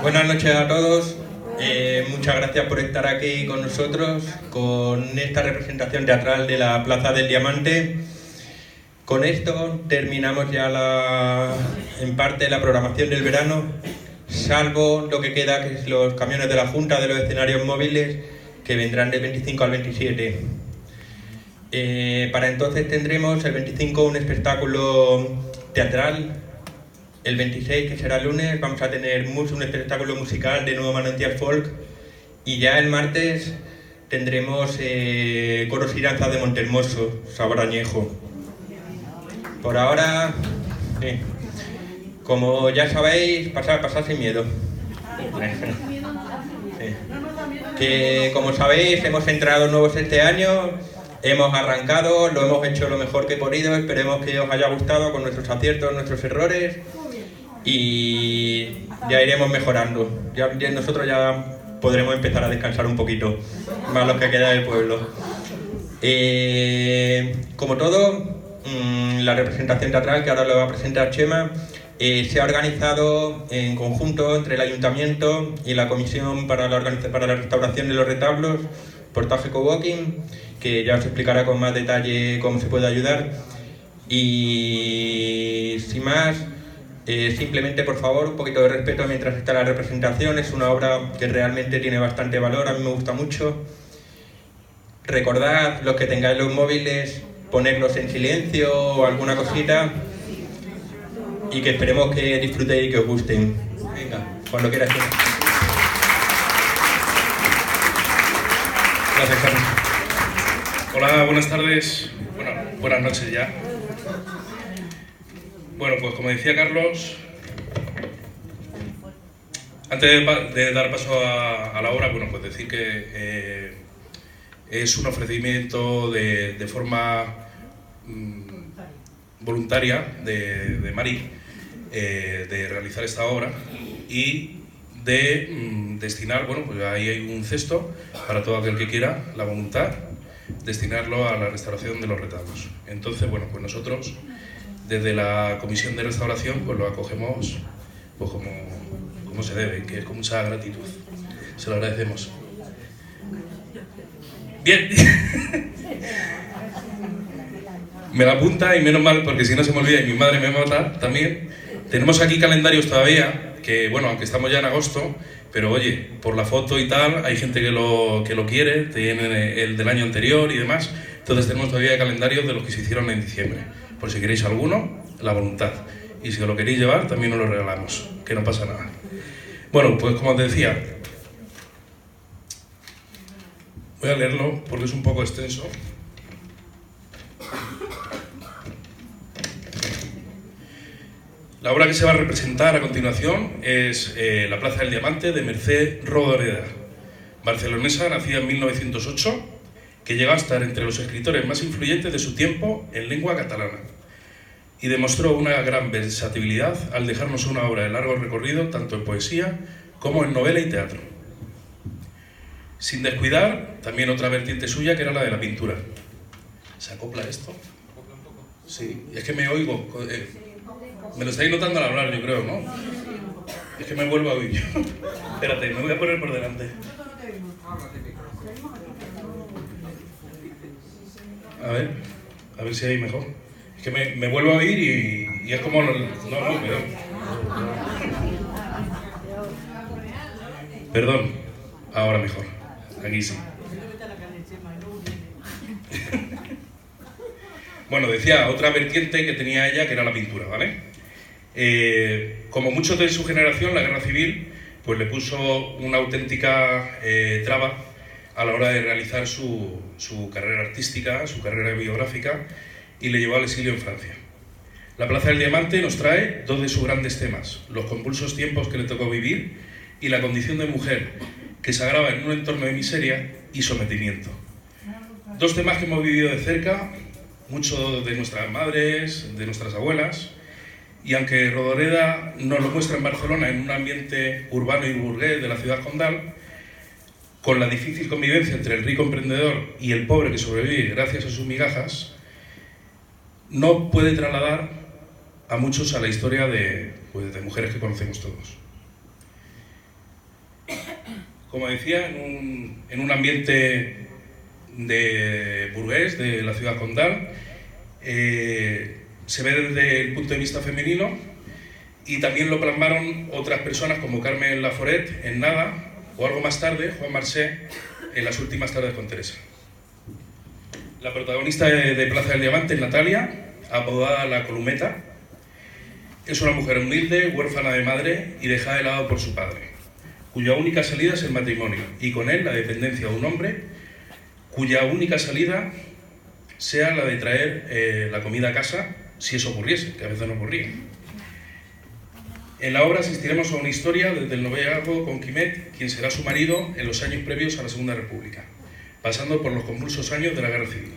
Buenas noches a todos. Muchas gracias por estar aquí con nosotros con esta representación teatral de la Plaza del Diamante. Con esto terminamos ya en parte la programación del verano, salvo lo que queda, que es los camiones de la Junta de los escenarios móviles, que vendrán del 25 al 27. Para entonces tendremos el 25 un espectáculo teatral. El 26, que será lunes, vamos a tener un espectáculo musical de Nuevo Manantial Folk. Y ya el martes tendremos coros y danzas de Montehermoso, sabor añejo. Por ahora, como ya sabéis, pasad sin miedo. Que como sabéis, hemos entrado nuevos este año, hemos arrancado, lo hemos hecho lo mejor que he podido, esperemos que os haya gustado con nuestros aciertos, nuestros errores. Y ya iremos mejorando. Nosotros ya podremos empezar a descansar un poquito, más los que queda del pueblo. Como todo, la representación teatral, que ahora lo va a presentar Chema, se ha organizado en conjunto entre el Ayuntamiento y la Comisión para la Restauración de los Retablos, Portaje Coworking, que ya os explicará con más detalle cómo se puede ayudar. Y sin más, simplemente, por favor, un poquito de respeto mientras está la representación. Es una obra que realmente tiene bastante valor, a mí me gusta mucho. Recordad, los que tengáis los móviles, ponerlos en silencio o alguna cosita, y que esperemos que disfrutéis y que os gusten. Venga, cuando quieras. Gracias, Carlos. Hola, buenas tardes. Bueno, buenas noches ya. Bueno, pues como decía Carlos, antes de dar paso a la obra, bueno, pues decir que es un ofrecimiento de forma voluntaria de Mari de realizar esta obra y de destinar, bueno, pues ahí hay un cesto para todo aquel que quiera la voluntad, destinarlo a la restauración de los retablos. Entonces, bueno, pues nosotros desde la Comisión de Restauración pues lo acogemos pues como se debe, que es con mucha gratitud. Se lo agradecemos. Bien. Me la apunta y menos mal, porque si no se me olvida y mi madre me mata también. Tenemos aquí calendarios todavía, que bueno, aunque estamos ya en agosto, pero oye, por la foto y tal, hay gente que lo quiere, tiene el del año anterior y demás. Entonces tenemos todavía calendarios de los que se hicieron en diciembre. Por si queréis alguno, la voluntad. Y si os lo queréis llevar, también os lo regalamos, que no pasa nada. Bueno, pues como os decía, voy a leerlo porque es un poco extenso. La obra que se va a representar a continuación es La Plaza del Diamante de Mercè Rodoreda, barcelonesa nacida en 1908, que llegó a estar entre los escritores más influyentes de su tiempo en lengua catalana y demostró una gran versatilidad al dejarnos una obra de largo recorrido tanto en poesía como en novela y teatro. Sin descuidar también otra vertiente suya, que era la de la pintura. ¿Se acopla esto? Sí, es que me oigo. Me lo estáis notando al hablar, yo creo, ¿no? Es que me vuelvo a oír yo. Espérate, me voy a poner por delante. A ver si hay mejor. Es que me vuelvo a oír y es como... No, perdón. Ahora mejor. Aquí sí. Bueno, decía, otra vertiente que tenía ella, que era la pintura, ¿vale? Como muchos de su generación, la guerra civil pues le puso una auténtica traba a la hora de realizar su carrera artística, su carrera biográfica, y le llevó al exilio en Francia. La Plaza del Diamante nos trae dos de sus grandes temas: los convulsos tiempos que le tocó vivir y la condición de mujer, que se agrava en un entorno de miseria y sometimiento. Dos temas que hemos vivido de cerca, mucho de nuestras madres, de nuestras abuelas, y aunque Rodoreda nos lo muestra en Barcelona en un ambiente urbano y burgués de la ciudad condal, con la difícil convivencia entre el rico emprendedor y el pobre que sobrevive gracias a sus migajas, no puede trasladar a muchos a la historia de mujeres que conocemos todos. como decía, en un ambiente de burgués, de la ciudad condal. Se ve desde el punto de vista femenino y también lo plasmaron otras personas como Carmen Laforet en Nada, o algo más tarde, Juan Marsé, en Las últimas tardes con Teresa. La protagonista de Plaza del Diamante es Natalia, apodada La Columeta. Es una mujer humilde, huérfana de madre y dejada de lado por su padre, cuya única salida es el matrimonio y con él la dependencia de un hombre cuya única salida sea la de traer la comida a casa, si eso ocurriese, que a veces no ocurría. En la obra asistiremos a una historia desde el noviazgo con Quimet, quien será su marido en los años previos a la Segunda República, pasando por los convulsos años de la Guerra Civil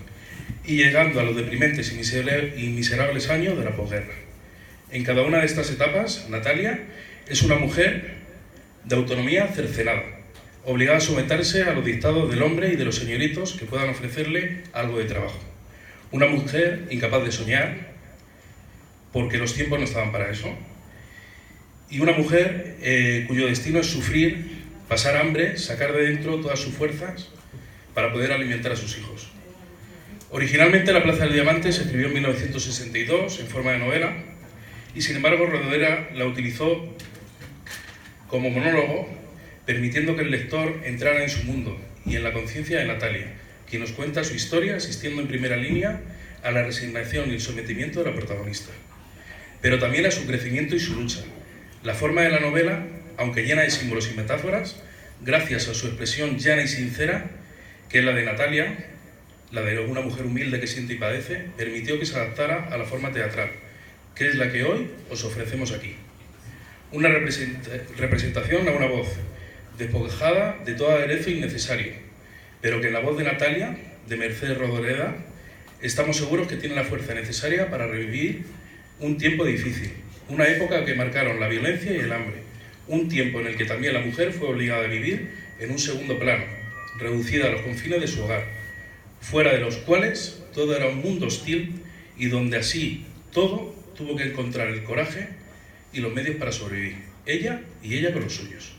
y llegando a los deprimentes y miserables años de la posguerra. En cada una de estas etapas, Natalia es una mujer de autonomía cercenada, obligada a someterse a los dictados del hombre y de los señoritos que puedan ofrecerle algo de trabajo. Una mujer incapaz de soñar, porque los tiempos no estaban para eso. Y una mujer cuyo destino es sufrir, pasar hambre, sacar de dentro todas sus fuerzas para poder alimentar a sus hijos. Originalmente La Plaza del Diamante se escribió en 1962 en forma de novela y sin embargo Rodoreda la utilizó como monólogo, permitiendo que el lector entrara en su mundo y en la conciencia de Natalia, quien nos cuenta su historia asistiendo en primera línea a la resignación y el sometimiento de la protagonista, pero también a su crecimiento y su lucha. La forma de la novela, aunque llena de símbolos y metáforas, gracias a su expresión llana y sincera, que es la de Natalia, la de una mujer humilde que siente y padece, permitió que se adaptara a la forma teatral, que es la que hoy os ofrecemos aquí. Una representación a una voz despojada de todo aderezo innecesario, pero que en la voz de Natalia, de Mercedes Rodoreda, estamos seguros que tiene la fuerza necesaria para revivir un tiempo difícil, una época que marcaron la violencia y el hambre, un tiempo en el que también la mujer fue obligada a vivir en un segundo plano, reducida a los confines de su hogar, fuera de los cuales todo era un mundo hostil y donde así todo tuvo que encontrar el coraje y los medios para sobrevivir, ella y ella con los suyos.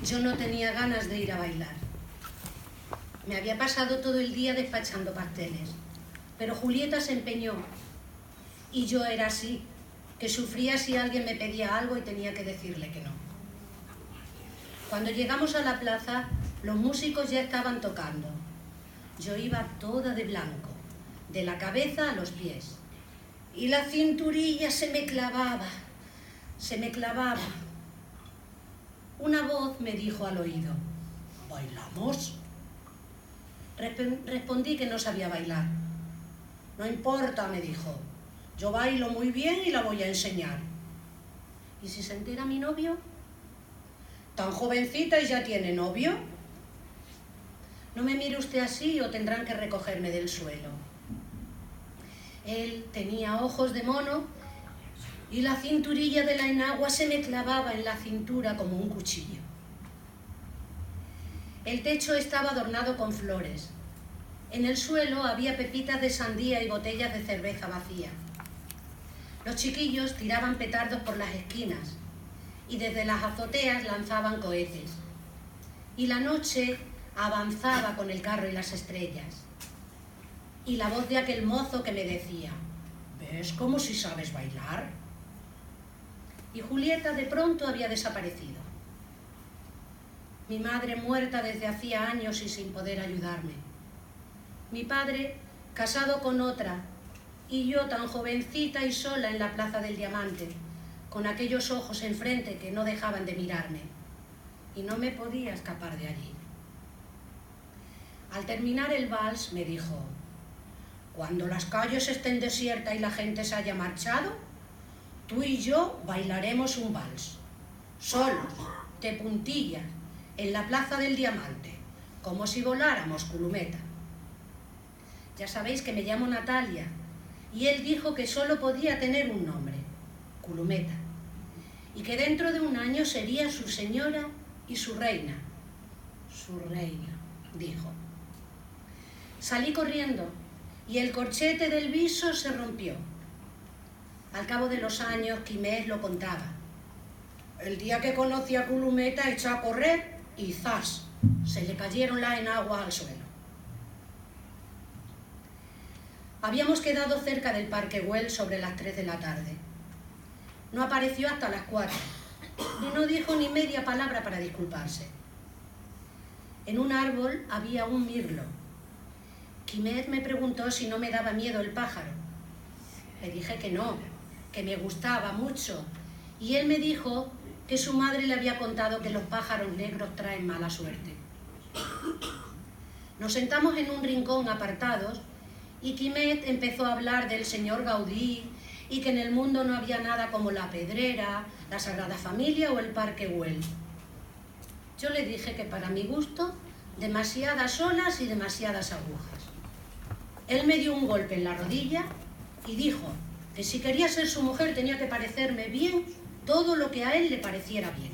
Yo no tenía ganas de ir a bailar. Me había pasado todo el día despachando pasteles, pero Julieta se empeñó y yo era así, que sufría si alguien me pedía algo y tenía que decirle que no. Cuando llegamos a la plaza, los músicos ya estaban tocando. Yo iba toda de blanco, de la cabeza a los pies, y la cinturilla se me clavaba. Una voz me dijo al oído: ¿bailamos? Respondí que no sabía bailar. No importa, me dijo, yo bailo muy bien y la voy a enseñar. ¿Y si se entera mi novio? ¿Tan jovencita y ya tiene novio? no me mire usted así o tendrán que recogerme del suelo. Él tenía ojos de mono y la cinturilla de la enagua se me clavaba en la cintura como un cuchillo. El techo estaba adornado con flores. En el suelo había pepitas de sandía y botellas de cerveza vacía. Los chiquillos tiraban petardos por las esquinas y desde las azoteas lanzaban cohetes. Y la noche avanzaba con el carro y las estrellas. Y la voz de aquel mozo que me decía: ¿ves cómo si sabes bailar? Y Julieta de pronto había desaparecido. Mi madre muerta desde hacía años y sin poder ayudarme. Mi padre casado con otra y yo tan jovencita y sola en la Plaza del Diamante, con aquellos ojos enfrente que no dejaban de mirarme. Y no me podía escapar de allí. Al terminar el vals me dijo: cuando las calles estén desiertas y la gente se haya marchado, tú y yo bailaremos un vals, solos, de puntillas, en la Plaza del Diamante, como si voláramos culumeta. Ya sabéis que me llamo Natalia, y él dijo que solo podía tener un nombre, Culumeta, y que dentro de un año sería su señora y su reina. Su reina, dijo. Salí corriendo, y el corchete del viso se rompió. Al cabo de los años, Quimés lo contaba. El día que conocí a Culumeta echó a correr y ¡zas!, se le cayeron las enaguas al suelo. Habíamos quedado cerca del Parque Güell sobre las 3 de la tarde. No apareció hasta las 4 y no dijo ni media palabra para disculparse. En un árbol había un mirlo. Quimet me preguntó si no me daba miedo el pájaro. Le dije que no, que me gustaba mucho, y él me dijo que su madre le había contado que los pájaros negros traen mala suerte. Nos sentamos en un rincón apartados y Quimet empezó a hablar del señor Gaudí y que en el mundo no había nada como la Pedrera, la Sagrada Familia o el Parque Güell. Yo le dije que para mi gusto, demasiadas olas y demasiadas agujas. Él me dio un golpe en la rodilla y dijo que si quería ser su mujer tenía que parecerme bien todo lo que a él le pareciera bien.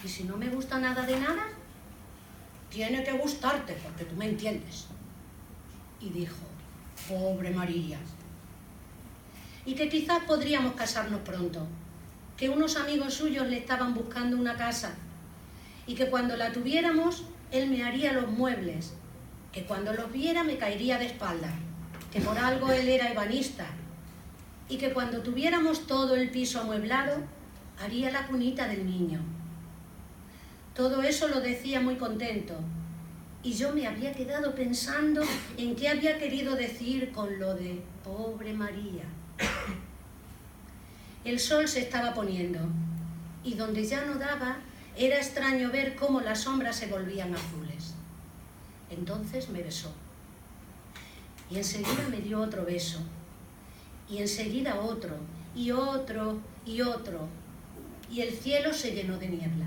Y si no me gusta nada de nada, tiene que gustarte, porque tú me entiendes. Y dijo: pobre María. Y que quizás podríamos casarnos pronto, que unos amigos suyos le estaban buscando una casa, y que cuando la tuviéramos, él me haría los muebles, que cuando los viera me caería de espaldas, que por algo él era ebanista, y que cuando tuviéramos todo el piso amueblado, haría la cunita del niño. Todo eso lo decía muy contento, y yo me había quedado pensando en qué había querido decir con lo de pobre María. El sol se estaba poniendo, y donde ya no daba, era extraño ver cómo las sombras se volvían azules. Entonces me besó, y enseguida me dio otro beso, y enseguida otro, y otro, y otro, y el cielo se llenó de niebla.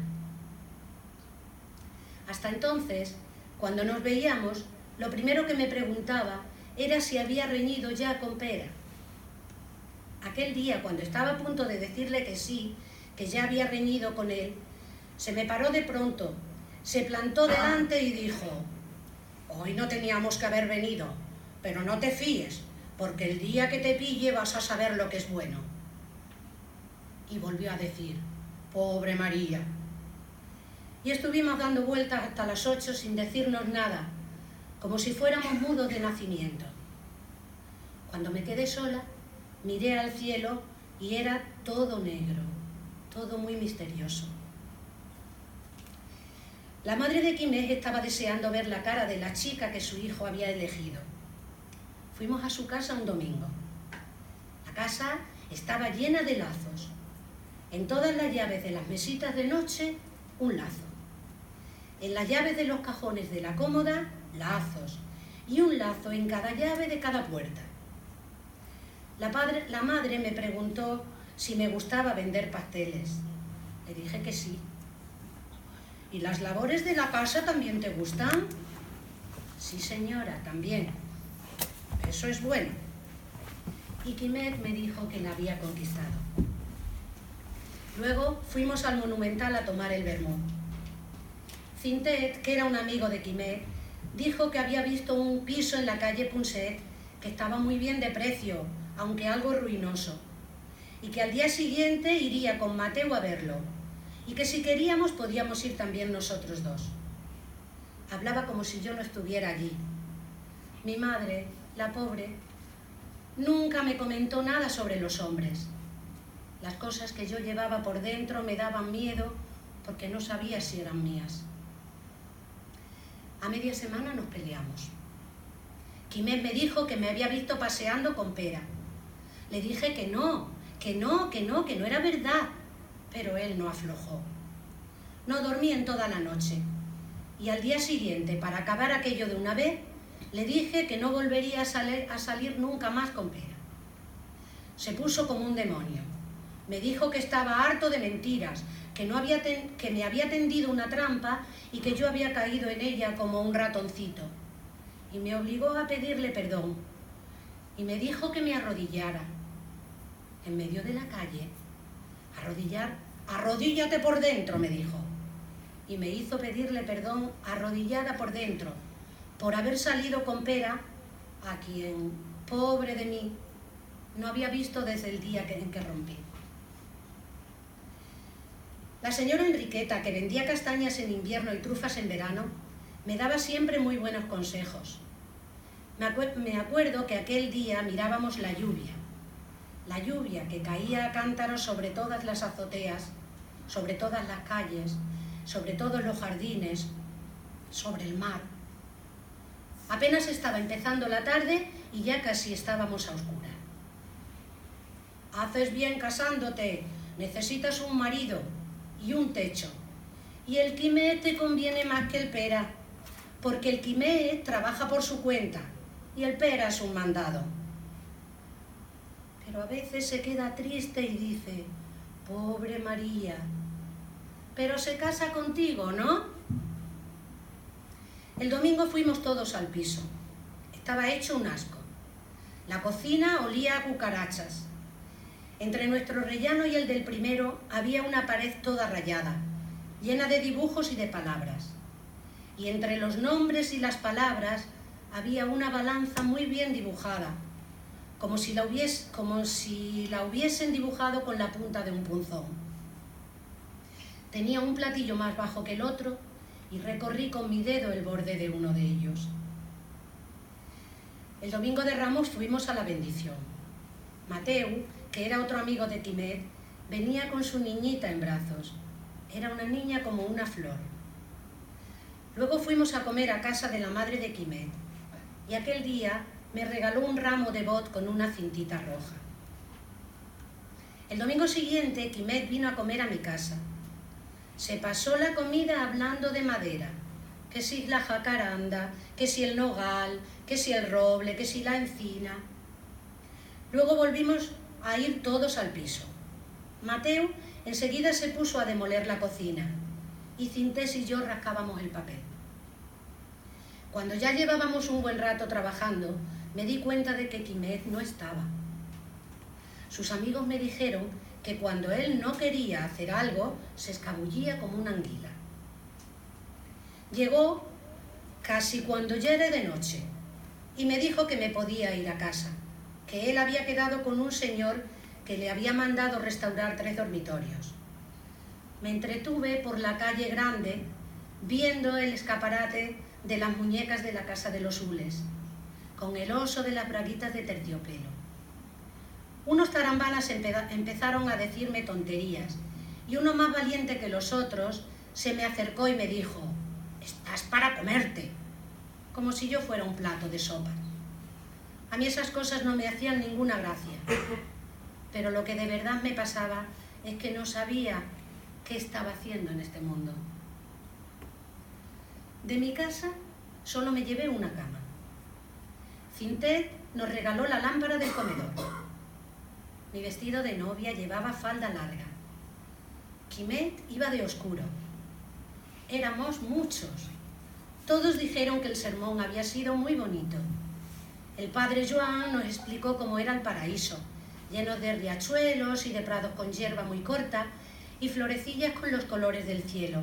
Hasta entonces, cuando nos veíamos, lo primero que me preguntaba era si había reñido ya con Pera. Aquel día, cuando estaba a punto de decirle que sí, que ya había reñido con él, se me paró de pronto, se plantó delante y dijo: hoy no teníamos que haber venido, pero no te fíes, porque el día que te pille vas a saber lo que es bueno. Y volvió a decir: pobre María. Y estuvimos dando vueltas hasta las 8 sin decirnos nada, como si fuéramos mudos de nacimiento. Cuando me quedé sola, miré al cielo y era todo negro, todo muy misterioso. La madre de Quimés estaba deseando ver la cara de la chica que su hijo había elegido. Fuimos a su casa un domingo. La casa estaba llena de lazos. En todas las llaves de las mesitas de noche, un lazo. En las llaves de los cajones de la cómoda, lazos. Y un lazo en cada llave de cada puerta. La madre me preguntó si me gustaba vender pasteles. Le dije que sí. ¿Y las labores de la casa también te gustan? Sí, señora, también. Eso es bueno. Y Quimet me dijo que la había conquistado. Luego fuimos al Monumental a tomar el vermut. Cintet, que era un amigo de Quimet, dijo que había visto un piso en la calle Punset que estaba muy bien de precio, aunque algo ruinoso, y que al día siguiente iría con Mateu a verlo, y que si queríamos podíamos ir también nosotros dos. Hablaba como si yo no estuviera allí. Mi madre, la pobre, nunca me comentó nada sobre los hombres. Las cosas que yo llevaba por dentro me daban miedo porque no sabía si eran mías. A media semana nos peleamos. Quimet me dijo que me había visto paseando con Pera. Le dije que no era verdad, pero él no aflojó. No dormí en toda la noche y al día siguiente, para acabar aquello de una vez, le dije que no volvería a salir nunca más con Pera. Se puso como un demonio. Me dijo que estaba harto de mentiras, que me había tendido una trampa y que yo había caído en ella como un ratoncito. Y me obligó a pedirle perdón. Y me dijo que me arrodillara. En medio de la calle. Arrodíllate por dentro, me dijo. Y me hizo pedirle perdón arrodillada por dentro, por haber salido con Pera, a quien, pobre de mí, no había visto desde el día en que rompí. La señora Enriqueta, que vendía castañas en invierno y trufas en verano, me daba siempre muy buenos consejos. Me acuerdo que aquel día mirábamos la lluvia que caía a cántaros sobre todas las azoteas, sobre todas las calles, sobre todos los jardines, sobre el mar. Apenas estaba empezando la tarde y ya casi estábamos a oscuras. Haces bien casándote, necesitas un marido y un techo. Y el Quimet te conviene más que el Pera, porque el Quimet trabaja por su cuenta y el Pera es un mandado. Pero a veces se queda triste y dice, pobre María, pero se casa contigo, ¿no? El domingo fuimos todos al piso. Estaba hecho un asco. La cocina olía a cucarachas. Entre nuestro rellano y el del primero había una pared toda rayada, llena de dibujos y de palabras. Y entre los nombres y las palabras había una balanza muy bien dibujada, como si la hubiesen dibujado con la punta de un punzón. Tenía un platillo más bajo que el otro y recorrí con mi dedo el borde de uno de ellos. El domingo de Ramos fuimos a la bendición. Mateu, que era otro amigo de Quimet, venía con su niñita en brazos. Era una niña como una flor. Luego fuimos a comer a casa de la madre de Quimet y aquel día me regaló un ramo de bot con una cintita roja. El domingo siguiente Quimet vino a comer a mi casa. Se pasó la comida hablando de madera, que si la jacaranda, que si el nogal, que si el roble, que si la encina. Luego volvimos a ir todos al piso. Mateu enseguida se puso a demoler la cocina y Cintés y yo rascábamos el papel. Cuando ya llevábamos un buen rato trabajando, me di cuenta de que Quimet no estaba. Sus amigos me dijeron que cuando él no quería hacer algo, se escabullía como una anguila. Llegó casi cuando ya era de noche y me dijo que me podía ir a casa, que él había quedado con un señor que le había mandado restaurar 3 dormitorios. Me entretuve por la calle Grande viendo el escaparate de las muñecas de la Casa de los Hules, con el oso de las braguitas de terciopelo. Unos tarambanas empezaron a decirme tonterías y uno más valiente que los otros se me acercó y me dijo, «Estás para comerte», como si yo fuera un plato de sopa. A mí esas cosas no me hacían ninguna gracia, pero lo que de verdad me pasaba es que no sabía qué estaba haciendo en este mundo. De mi casa solo me llevé una cama. Cintet nos regaló la lámpara del comedor. Mi vestido de novia llevaba falda larga. Quimet iba de oscuro. Éramos muchos. Todos dijeron que el sermón había sido muy bonito. El padre Joan nos explicó cómo era el paraíso, lleno de riachuelos y de prados con hierba muy corta y florecillas con los colores del cielo.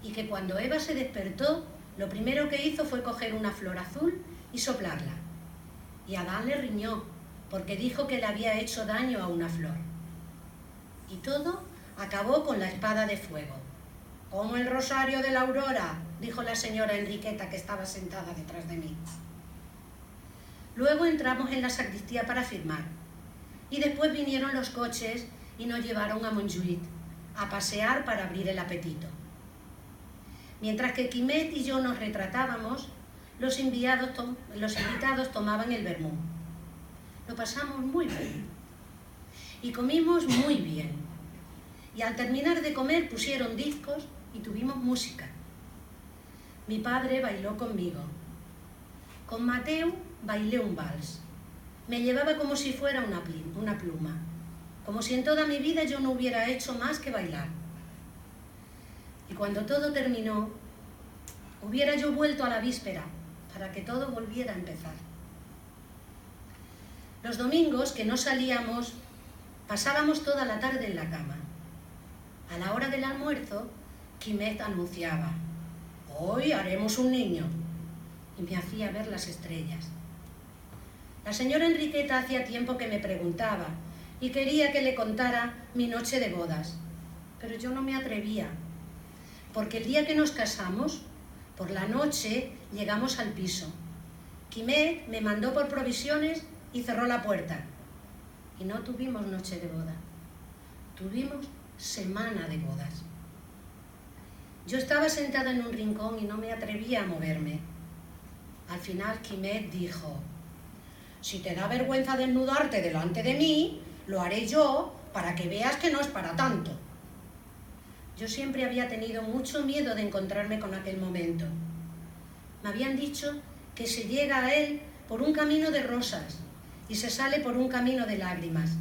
Y que cuando Eva se despertó, lo primero que hizo fue coger una flor azul y soplarla. Y Adán le riñó, porque dijo que le había hecho daño a una flor. Y todo acabó con la espada de fuego. «Como el rosario de la aurora», dijo la señora Enriqueta, que estaba sentada detrás de mí. Luego entramos en la sacristía para firmar. Y después vinieron los coches y nos llevaron a Montjuïc, a pasear para abrir el apetito. Mientras que Quimet y yo nos retratábamos, los invitados tomaban el vermú. Lo pasamos muy bien. Y comimos muy bien. Y al terminar de comer pusieron discos y tuvimos música. Mi padre bailó conmigo. Con Mateu bailé un vals. Me llevaba como si fuera una pluma, como si en toda mi vida yo no hubiera hecho más que bailar. Y cuando todo terminó, hubiera yo vuelto a la víspera para que todo volviera a empezar. Los domingos que no salíamos, pasábamos toda la tarde en la cama. A la hora del almuerzo, Quimet anunciaba: «Hoy haremos un niño», y me hacía ver las estrellas. La señora Enriqueta hacía tiempo que me preguntaba y quería que le contara mi noche de bodas, pero yo no me atrevía, porque el día que nos casamos, por la noche llegamos al piso. Quimet me mandó por provisiones y cerró la puerta. Y no tuvimos noche de boda, tuvimos semana de bodas. Yo estaba sentada en un rincón y no me atrevía a moverme. Al final Quimet dijo: «Si te da vergüenza desnudarte delante de mí, lo haré yo para que veas que no es para tanto». Yo siempre había tenido mucho miedo de encontrarme con aquel momento. Me habían dicho que se llega a él por un camino de rosas y se sale por un camino de lágrimas,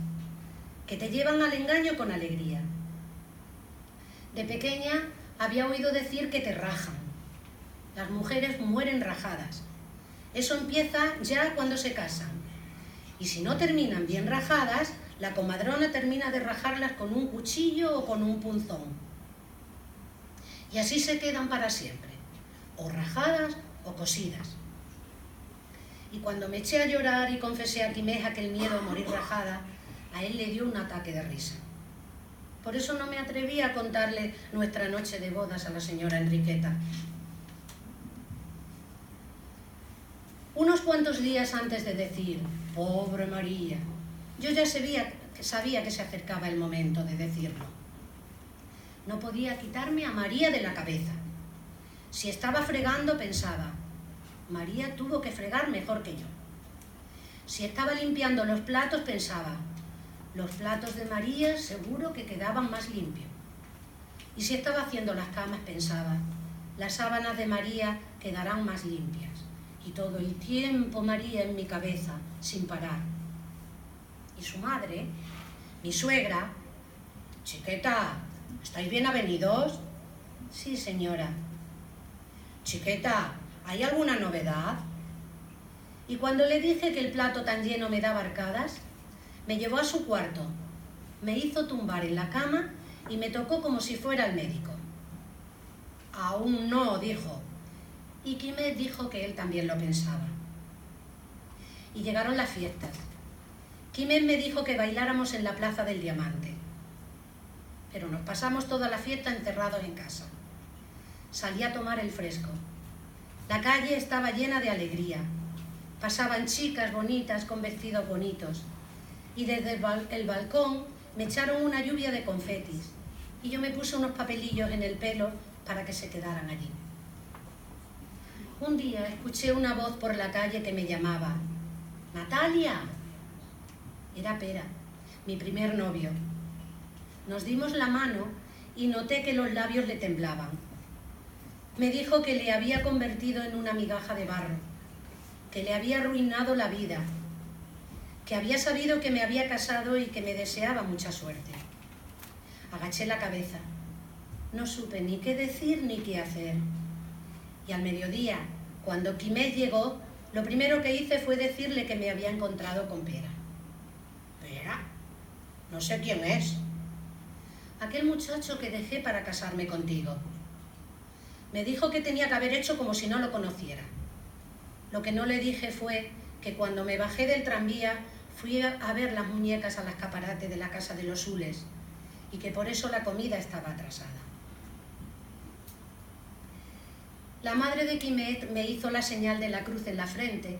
que te llevan al engaño con alegría. De pequeña había oído decir que te rajan. Las mujeres mueren rajadas. Eso empieza ya cuando se casan. Y si no terminan bien rajadas, la comadrona termina de rajarlas con un cuchillo o con un punzón. Y así se quedan para siempre, o rajadas o cosidas. Y cuando me eché a llorar y confesé a Quimet aquel miedo a morir rajada, a él le dio un ataque de risa. Por eso no me atreví a contarle nuestra noche de bodas a la señora Enriqueta. Unos cuantos días antes de decir «Pobre María», yo ya sabía que se acercaba el momento de decirlo. No podía quitarme a María de la cabeza. Si estaba fregando, pensaba: María tuvo que fregar mejor que yo. Si estaba limpiando los platos, pensaba: los platos de María seguro que quedaban más limpios. Y si estaba haciendo las camas, pensaba: las sábanas de María quedarán más limpias. Y todo el tiempo María en mi cabeza, sin parar. Y su madre, mi suegra: «Chiqueta, ¿estáis bien avenidos?» «Sí, señora». «Chiqueta, ¿hay alguna novedad?» Y cuando le dije que el plato tan lleno me daba arcadas, me llevó a su cuarto, me hizo tumbar en la cama y me tocó como si fuera el médico. «Aún no», dijo. Y Quimet dijo que él también lo pensaba. Y llegaron las fiestas. Quimet me dijo que bailáramos en la Plaza del Diamante. Pero nos pasamos toda la fiesta encerrados en casa. Salí a tomar el fresco. La calle estaba llena de alegría. Pasaban chicas bonitas con vestidos bonitos. Y desde el balcón me echaron una lluvia de confetis. Y yo me puse unos papelillos en el pelo para que se quedaran allí. Un día escuché una voz por la calle que me llamaba: «¡Natalia!». Era Pera, mi primer novio. Nos dimos la mano y noté que los labios le temblaban. Me dijo que le había convertido en una migaja de barro, que le había arruinado la vida, que había sabido que me había casado y que me deseaba mucha suerte. Agaché la cabeza. No supe ni qué decir ni qué hacer. Y al mediodía, cuando Quimet llegó, lo primero que hice fue decirle que me había encontrado con Pera. ¿Pera? No sé quién es. Aquel muchacho que dejé para casarme contigo. Me dijo que tenía que haber hecho como si no lo conociera. Lo que no le dije fue que cuando me bajé del tranvía fui a ver las muñecas al escaparate de la casa de los Ules y que por eso la comida estaba atrasada. La madre de Quimet me hizo la señal de la cruz en la frente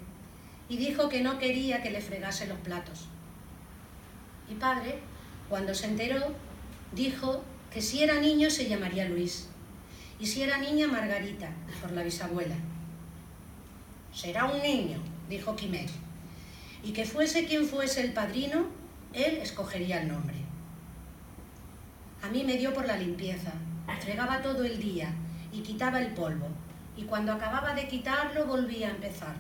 y dijo que no quería que le fregase los platos. Mi padre, cuando se enteró, dijo que si era niño se llamaría Luis y si era niña Margarita, por la bisabuela. «Será un niño», dijo Quimet, y que fuese quien fuese el padrino, él escogería el nombre. A mí me dio por la limpieza, fregaba todo el día y quitaba el polvo, y cuando acababa de quitarlo volvía a empezar.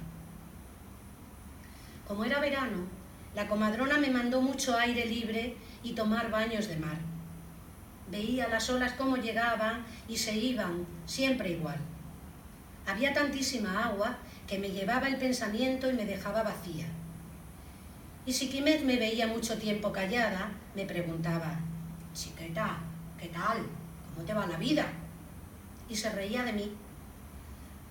Como era verano, la comadrona me mandó mucho aire libre y tomar baños de mar. Veía las olas cómo llegaban y se iban, siempre igual. Había tantísima agua que me llevaba el pensamiento y me dejaba vacía. Y si Quimet me veía mucho tiempo callada, me preguntaba: «Chiqueta, ¿qué tal? ¿Cómo te va la vida?» Y se reía de mí.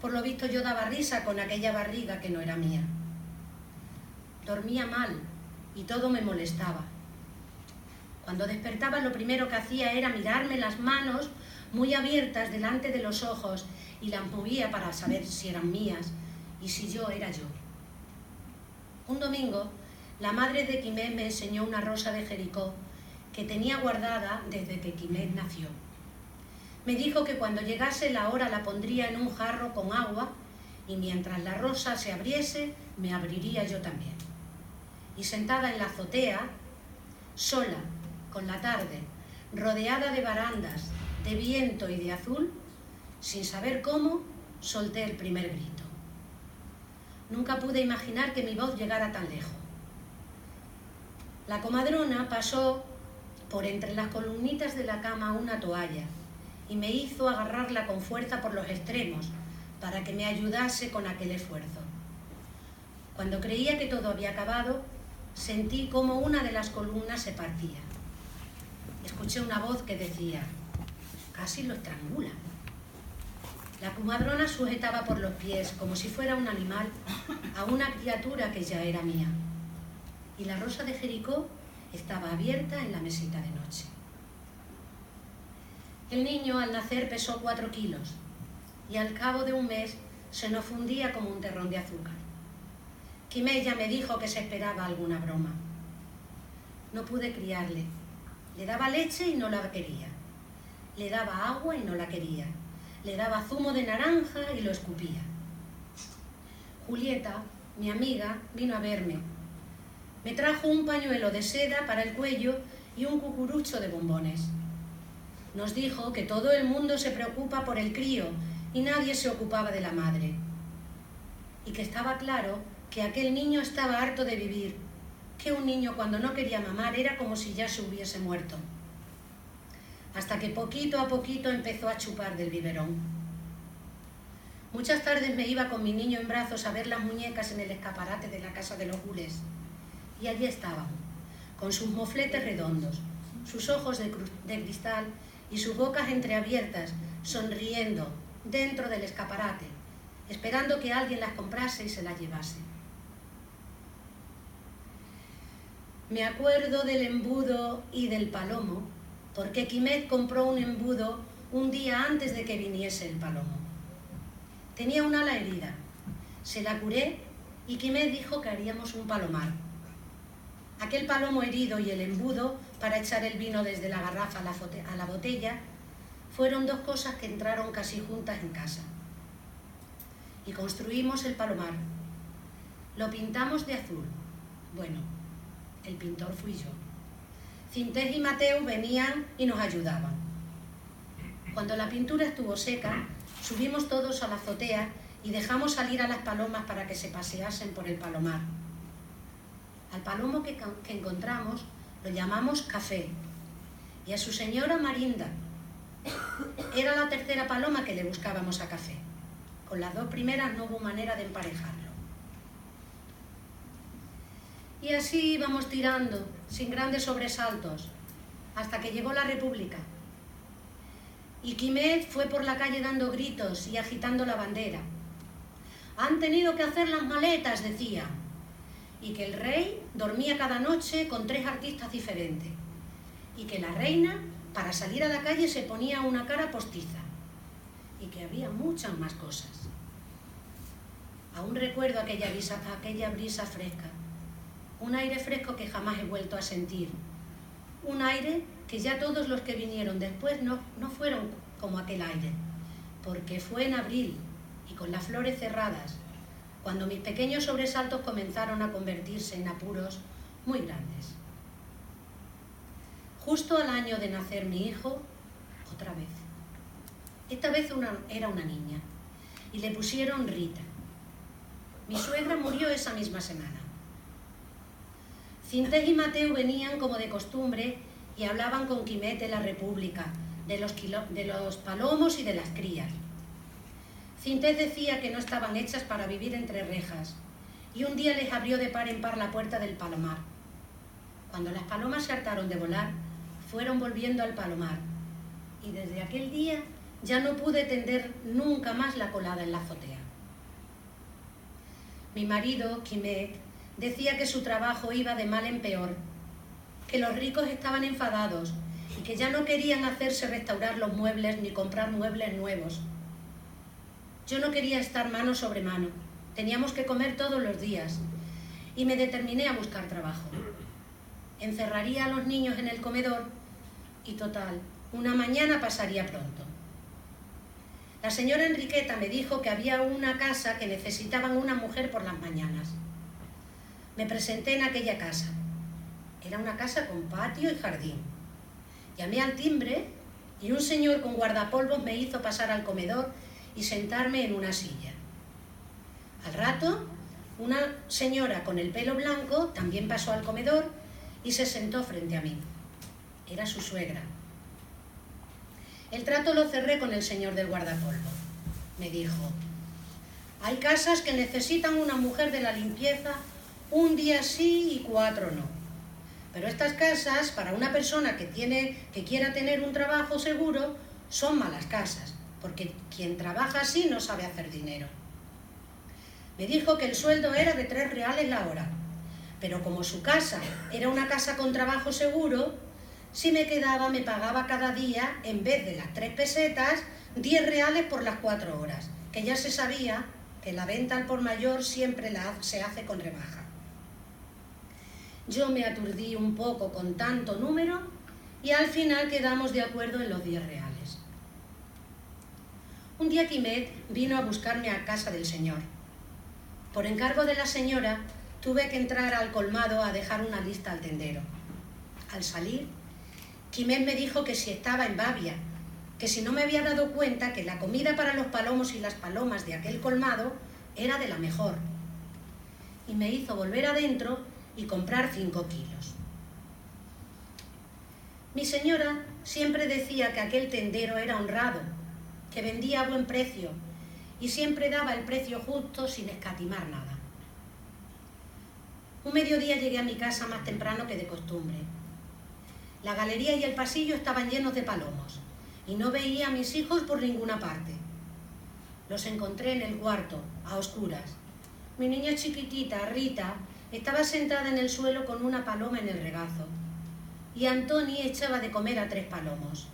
Por lo visto yo daba risa con aquella barriga que no era mía. Dormía mal y todo me molestaba. Cuando despertaba lo primero que hacía era mirarme las manos muy abiertas delante de los ojos y las movía para saber si eran mías y si yo era yo. Un domingo, la madre de Quimet me enseñó una rosa de Jericó que tenía guardada desde que Quimet nació. Me dijo que cuando llegase la hora la pondría en un jarro con agua y mientras la rosa se abriese, me abriría yo también. Y sentada en la azotea, sola, con la tarde, rodeada de barandas, de viento y de azul, sin saber cómo, solté el primer grito. Nunca pude imaginar que mi voz llegara tan lejos. La comadrona pasó por entre las columnitas de la cama una toalla y me hizo agarrarla con fuerza por los extremos para que me ayudase con aquel esfuerzo. Cuando creía que todo había acabado, sentí como una de las columnas se partía. Escuché una voz que decía: «Casi lo estrangula». La comadrona sujetaba por los pies, como si fuera un animal, a una criatura que ya era mía. Y la rosa de Jericó estaba abierta en la mesita de noche. El niño al nacer pesó 4 kilos y al cabo de un mes se nos fundía como un terrón de azúcar. Quimet ya me dijo que se esperaba alguna broma. No pude criarle. Le daba leche y no la quería. Le daba agua y no la quería. Le daba zumo de naranja y lo escupía. Julieta, mi amiga, vino a verme. Me trajo un pañuelo de seda para el cuello y un cucurucho de bombones. Nos dijo que todo el mundo se preocupa por el crío y nadie se ocupaba de la madre. Y que estaba claro que aquel niño estaba harto de vivir, que un niño cuando no quería mamar era como si ya se hubiese muerto. Hasta que poquito a poquito empezó a chupar del biberón. Muchas tardes me iba con mi niño en brazos a ver las muñecas en el escaparate de la casa de los Gules. Y allí estaban, con sus mofletes redondos, sus ojos de cristal y sus bocas entreabiertas, sonriendo dentro del escaparate, esperando que alguien las comprase y se las llevase. Me acuerdo del embudo y del palomo, porque Quimet compró un embudo un día antes de que viniese el palomo. Tenía un ala herida, se la curé y Quimet dijo que haríamos un palomar. Aquel palomo herido y el embudo para echar el vino desde la garrafa a la botella fueron 2 cosas que entraron casi juntas en casa. Y construimos el palomar. Lo pintamos de azul. Bueno, el pintor fui yo. Cintés y Mateo venían y nos ayudaban. Cuando la pintura estuvo seca, subimos todos a la azotea y dejamos salir a las palomas para que se paseasen por el palomar. Al palomo que encontramos lo llamamos Café y a su señora Marinda. Era la 3ª paloma que le buscábamos a Café. Con las 2 primeras no hubo manera de emparejarlo. Y así íbamos tirando, sin grandes sobresaltos, hasta que llegó la República. Y Quimet fue por la calle dando gritos y agitando la bandera. Han tenido que hacer las maletas, decía, y que el rey dormía cada noche con 3 artistas diferentes, y que la reina, para salir a la calle, se ponía una cara postiza, y que había muchas más cosas. Aún recuerdo aquella brisa fresca, un aire fresco que jamás he vuelto a sentir, un aire que ya todos los que vinieron después no fueron como aquel aire, porque fue en abril y con las flores cerradas, cuando mis pequeños sobresaltos comenzaron a convertirse en apuros muy grandes. Justo al año de nacer mi hijo, otra vez. Esta vez era una niña, y le pusieron Rita. Mi suegra murió esa misma semana. Cintés y Mateu venían como de costumbre y hablaban con Quimet de la República, de los palomos y de las crías. Cintés decía que no estaban hechas para vivir entre rejas, y un día les abrió de par en par la puerta del palomar. Cuando las palomas se hartaron de volar, fueron volviendo al palomar, y desde aquel día ya no pude tender nunca más la colada en la azotea. Mi marido, Quimet, decía que su trabajo iba de mal en peor, que los ricos estaban enfadados y que ya no querían hacerse restaurar los muebles ni comprar muebles nuevos. Yo no quería estar mano sobre mano, teníamos que comer todos los días y me determiné a buscar trabajo. Encerraría a los niños en el comedor y total, una mañana pasaría pronto. La señora Enriqueta me dijo que había una casa que necesitaban una mujer por las mañanas. Me presenté en aquella casa. Era una casa con patio y jardín. Llamé al timbre y un señor con guardapolvos me hizo pasar al comedor y sentarme en una silla. Al rato, una señora con el pelo blanco también pasó al comedor y se sentó frente a mí. Era su suegra. El trato lo cerré con el señor del guardapolvo. Me dijo: hay casas que necesitan una mujer de la limpieza un día sí y 4 no. Pero estas casas, para una persona que quiera tener un trabajo seguro, son malas casas, porque quien trabaja así no sabe hacer dinero. Me dijo que el sueldo era de 3 reales la hora, pero como su casa era una casa con trabajo seguro, si me quedaba me pagaba cada día, en vez de las 3 pesetas, 10 reales por las 4 horas, que ya se sabía que la venta al por mayor siempre se hace con rebaja. Yo me aturdí un poco con tanto número y al final quedamos de acuerdo en los 10 reales. Un día Quimet vino a buscarme a casa del señor. Por encargo de la señora, tuve que entrar al colmado a dejar una lista al tendero. Al salir, Quimet me dijo que si estaba en Babia, que si no me había dado cuenta que la comida para los palomos y las palomas de aquel colmado era de la mejor. Y me hizo volver adentro y comprar 5 kilos. Mi señora siempre decía que aquel tendero era honrado, que vendía a buen precio y siempre daba el precio justo sin escatimar nada. Un mediodía llegué a mi casa más temprano que de costumbre. La galería y el pasillo estaban llenos de palomos y no veía a mis hijos por ninguna parte. Los encontré en el cuarto, a oscuras. Mi niña chiquitita, Rita, estaba sentada en el suelo con una paloma en el regazo y Antoni echaba de comer a 3 palomos.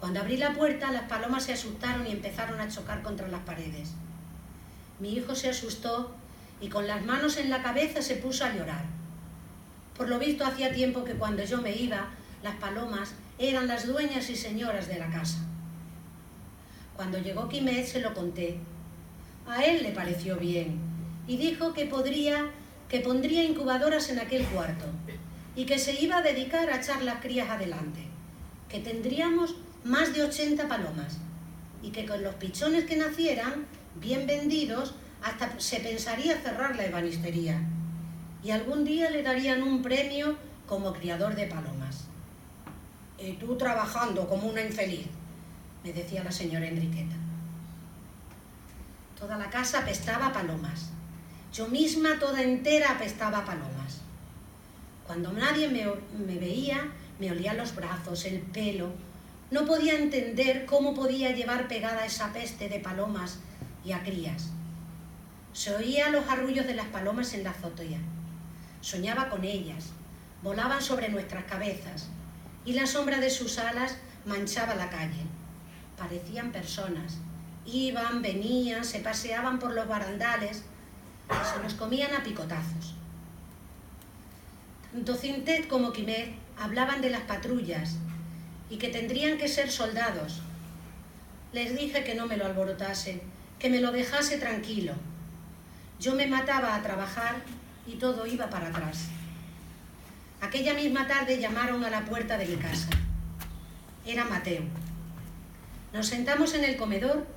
Cuando abrí la puerta, las palomas se asustaron y empezaron a chocar contra las paredes. Mi hijo se asustó y con las manos en la cabeza se puso a llorar. Por lo visto hacía tiempo que cuando yo me iba, las palomas eran las dueñas y señoras de la casa. Cuando llegó Quimet se lo conté. A él le pareció bien y dijo que pondría incubadoras en aquel cuarto y que se iba a dedicar a echar las crías adelante, que tendríamos más de 80 palomas y que con los pichones que nacieran, bien vendidos, hasta se pensaría cerrar la ebanistería y algún día le darían un premio como criador de palomas. Y tú trabajando como una infeliz, me decía la señora Enriqueta. Toda la casa apestaba a palomas. Yo misma toda entera apestaba a palomas. Cuando nadie me veía, me olía los brazos, el pelo. No podía entender cómo podía llevar pegada esa peste de palomas y a crías. Se oía los arrullos de las palomas en la azotea. Soñaba con ellas. Volaban sobre nuestras cabezas y la sombra de sus alas manchaba la calle. Parecían personas. Iban, venían, se paseaban por los barandales, se los comían a picotazos. Tanto Cintet como Quimet hablaban de las patrullas y que tendrían que ser soldados. Les dije que no me lo alborotase, que me lo dejase tranquilo. Yo me mataba a trabajar y todo iba para atrás. Aquella misma tarde llamaron a la puerta de mi casa. Era Mateo. Nos sentamos en el comedor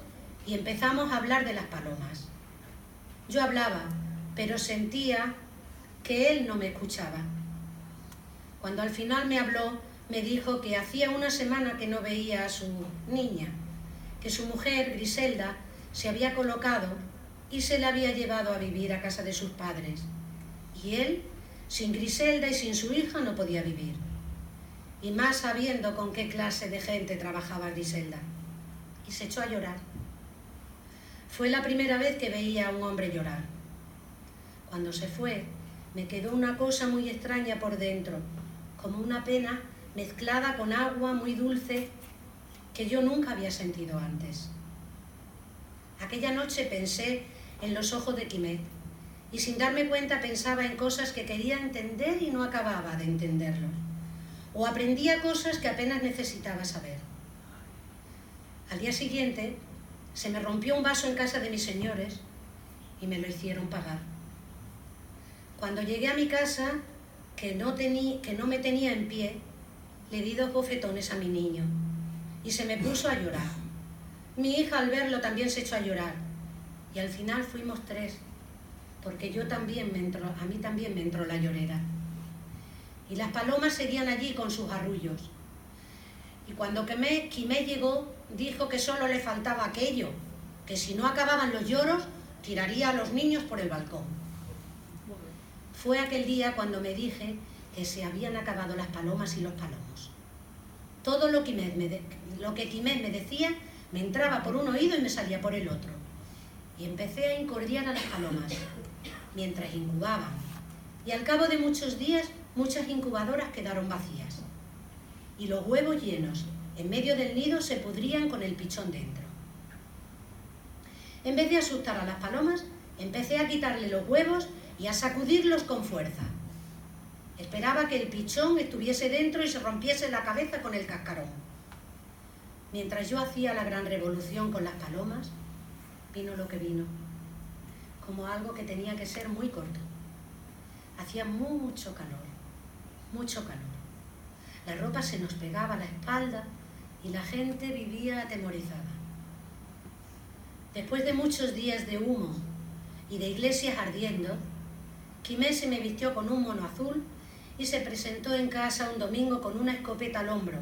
y empezamos a hablar de las palomas. Yo hablaba, pero sentía que él no me escuchaba. Cuando al final me habló, me dijo que hacía una semana que no veía a su niña, que su mujer, Griselda, se había colocado y se la había llevado a vivir a casa de sus padres. Y él, sin Griselda y sin su hija, no podía vivir. Y más sabiendo con qué clase de gente trabajaba Griselda. Y se echó a llorar. Fue la primera vez que veía a un hombre llorar. Cuando se fue, me quedó una cosa muy extraña por dentro, como una pena mezclada con agua muy dulce que yo nunca había sentido antes. Aquella noche pensé en los ojos de Quimet y sin darme cuenta pensaba en cosas que quería entender y no acababa de entenderlo, o aprendía cosas que apenas necesitaba saber. Al día siguiente se me rompió un vaso en casa de mis señores y me lo hicieron pagar. Cuando llegué a mi casa, que no me tenía en pie, le di 2 bofetones a mi niño y se me puso a llorar. Mi hija al verlo también se echó a llorar y al final fuimos 3, porque a mí también me entró la llorera. Y las palomas seguían allí con sus arrullos. Y cuando Quimet llegó, dijo que solo le faltaba aquello, que si no acababan los lloros, tiraría a los niños por el balcón. Fue aquel día cuando me dije que se habían acabado las palomas y los palomos. Todo lo que Quimet me decía me entraba por un oído y me salía por el otro. Y empecé a incordiar a las palomas, mientras incubaban. Y al cabo de muchos días, muchas incubadoras quedaron vacías. Y los huevos llenos, en medio del nido, se pudrían con el pichón dentro. En vez de asustar a las palomas, empecé a quitarle los huevos y a sacudirlos con fuerza. Esperaba que el pichón estuviese dentro y se rompiese la cabeza con el cascarón. Mientras yo hacía la gran revolución con las palomas, vino lo que vino, como algo que tenía que ser muy corto. Hacía mucho calor, mucho calor. La ropa se nos pegaba a la espalda y la gente vivía atemorizada. Después de muchos días de humo y de iglesias ardiendo, Quimet se me vistió con un mono azul y se presentó en casa un domingo con una escopeta al hombro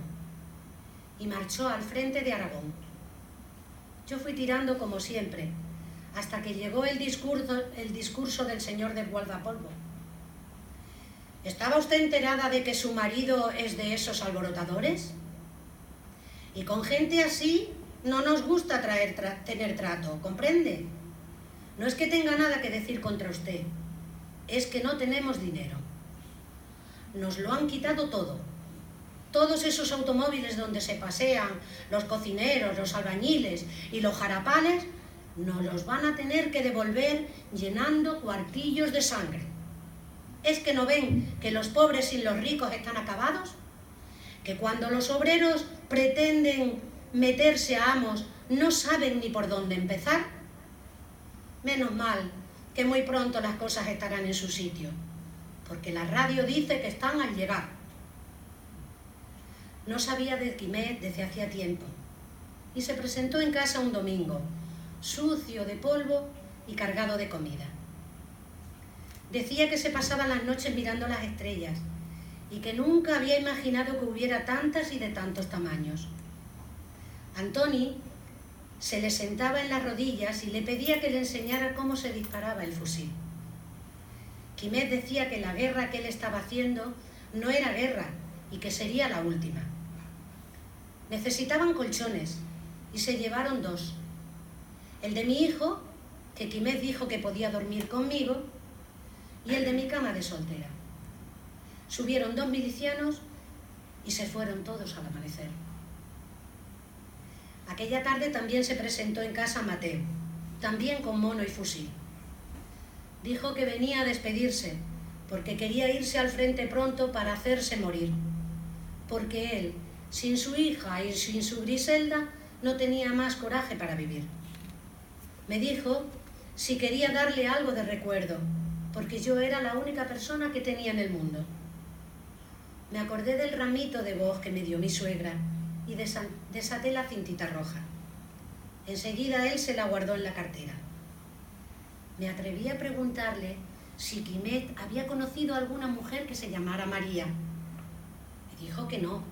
y marchó al frente de Aragón. Yo fui tirando como siempre, hasta que llegó el discurso del señor del guardapolvo. ¿Estaba usted enterada de que su marido es de esos alborotadores? Y con gente así no nos gusta tener trato, ¿comprende? No es que tenga nada que decir contra usted, es que no tenemos dinero. Nos lo han quitado todo. Todos esos automóviles donde se pasean los cocineros, los albañiles y los jarapales, nos los van a tener que devolver llenando cuartillos de sangre. ¿Es que no ven que los pobres y los ricos están acabados? ¿Que cuando los obreros pretenden meterse a amos no saben ni por dónde empezar? Menos mal que muy pronto las cosas estarán en su sitio, porque la radio dice que están al llegar. No sabía de Quimet desde hacía tiempo y se presentó en casa un domingo, sucio de polvo y cargado de comida. Decía que se pasaban las noches mirando las estrellas y que nunca había imaginado que hubiera tantas y de tantos tamaños. Antoni, se le sentaba en las rodillas y le pedía que le enseñara cómo se disparaba el fusil. Quimet decía que la guerra que él estaba haciendo no era guerra y que sería la última. Necesitaban colchones y se llevaron 2. El de mi hijo, que Quimet dijo que podía dormir conmigo, y el de mi cama de soltera. Subieron 2 milicianos y se fueron todos al amanecer. Aquella tarde también se presentó en casa Mateo, también con mono y fusil. Dijo que venía a despedirse, porque quería irse al frente pronto para hacerse morir, porque él, sin su hija y sin su Griselda, no tenía más coraje para vivir. Me dijo si quería darle algo de recuerdo, porque yo era la única persona que tenía en el mundo. Me acordé del ramito de voz que me dio mi suegra y desaté la cintita roja. Enseguida él se la guardó en la cartera. Me atreví a preguntarle si Quimet había conocido a alguna mujer que se llamara María. Me dijo que no,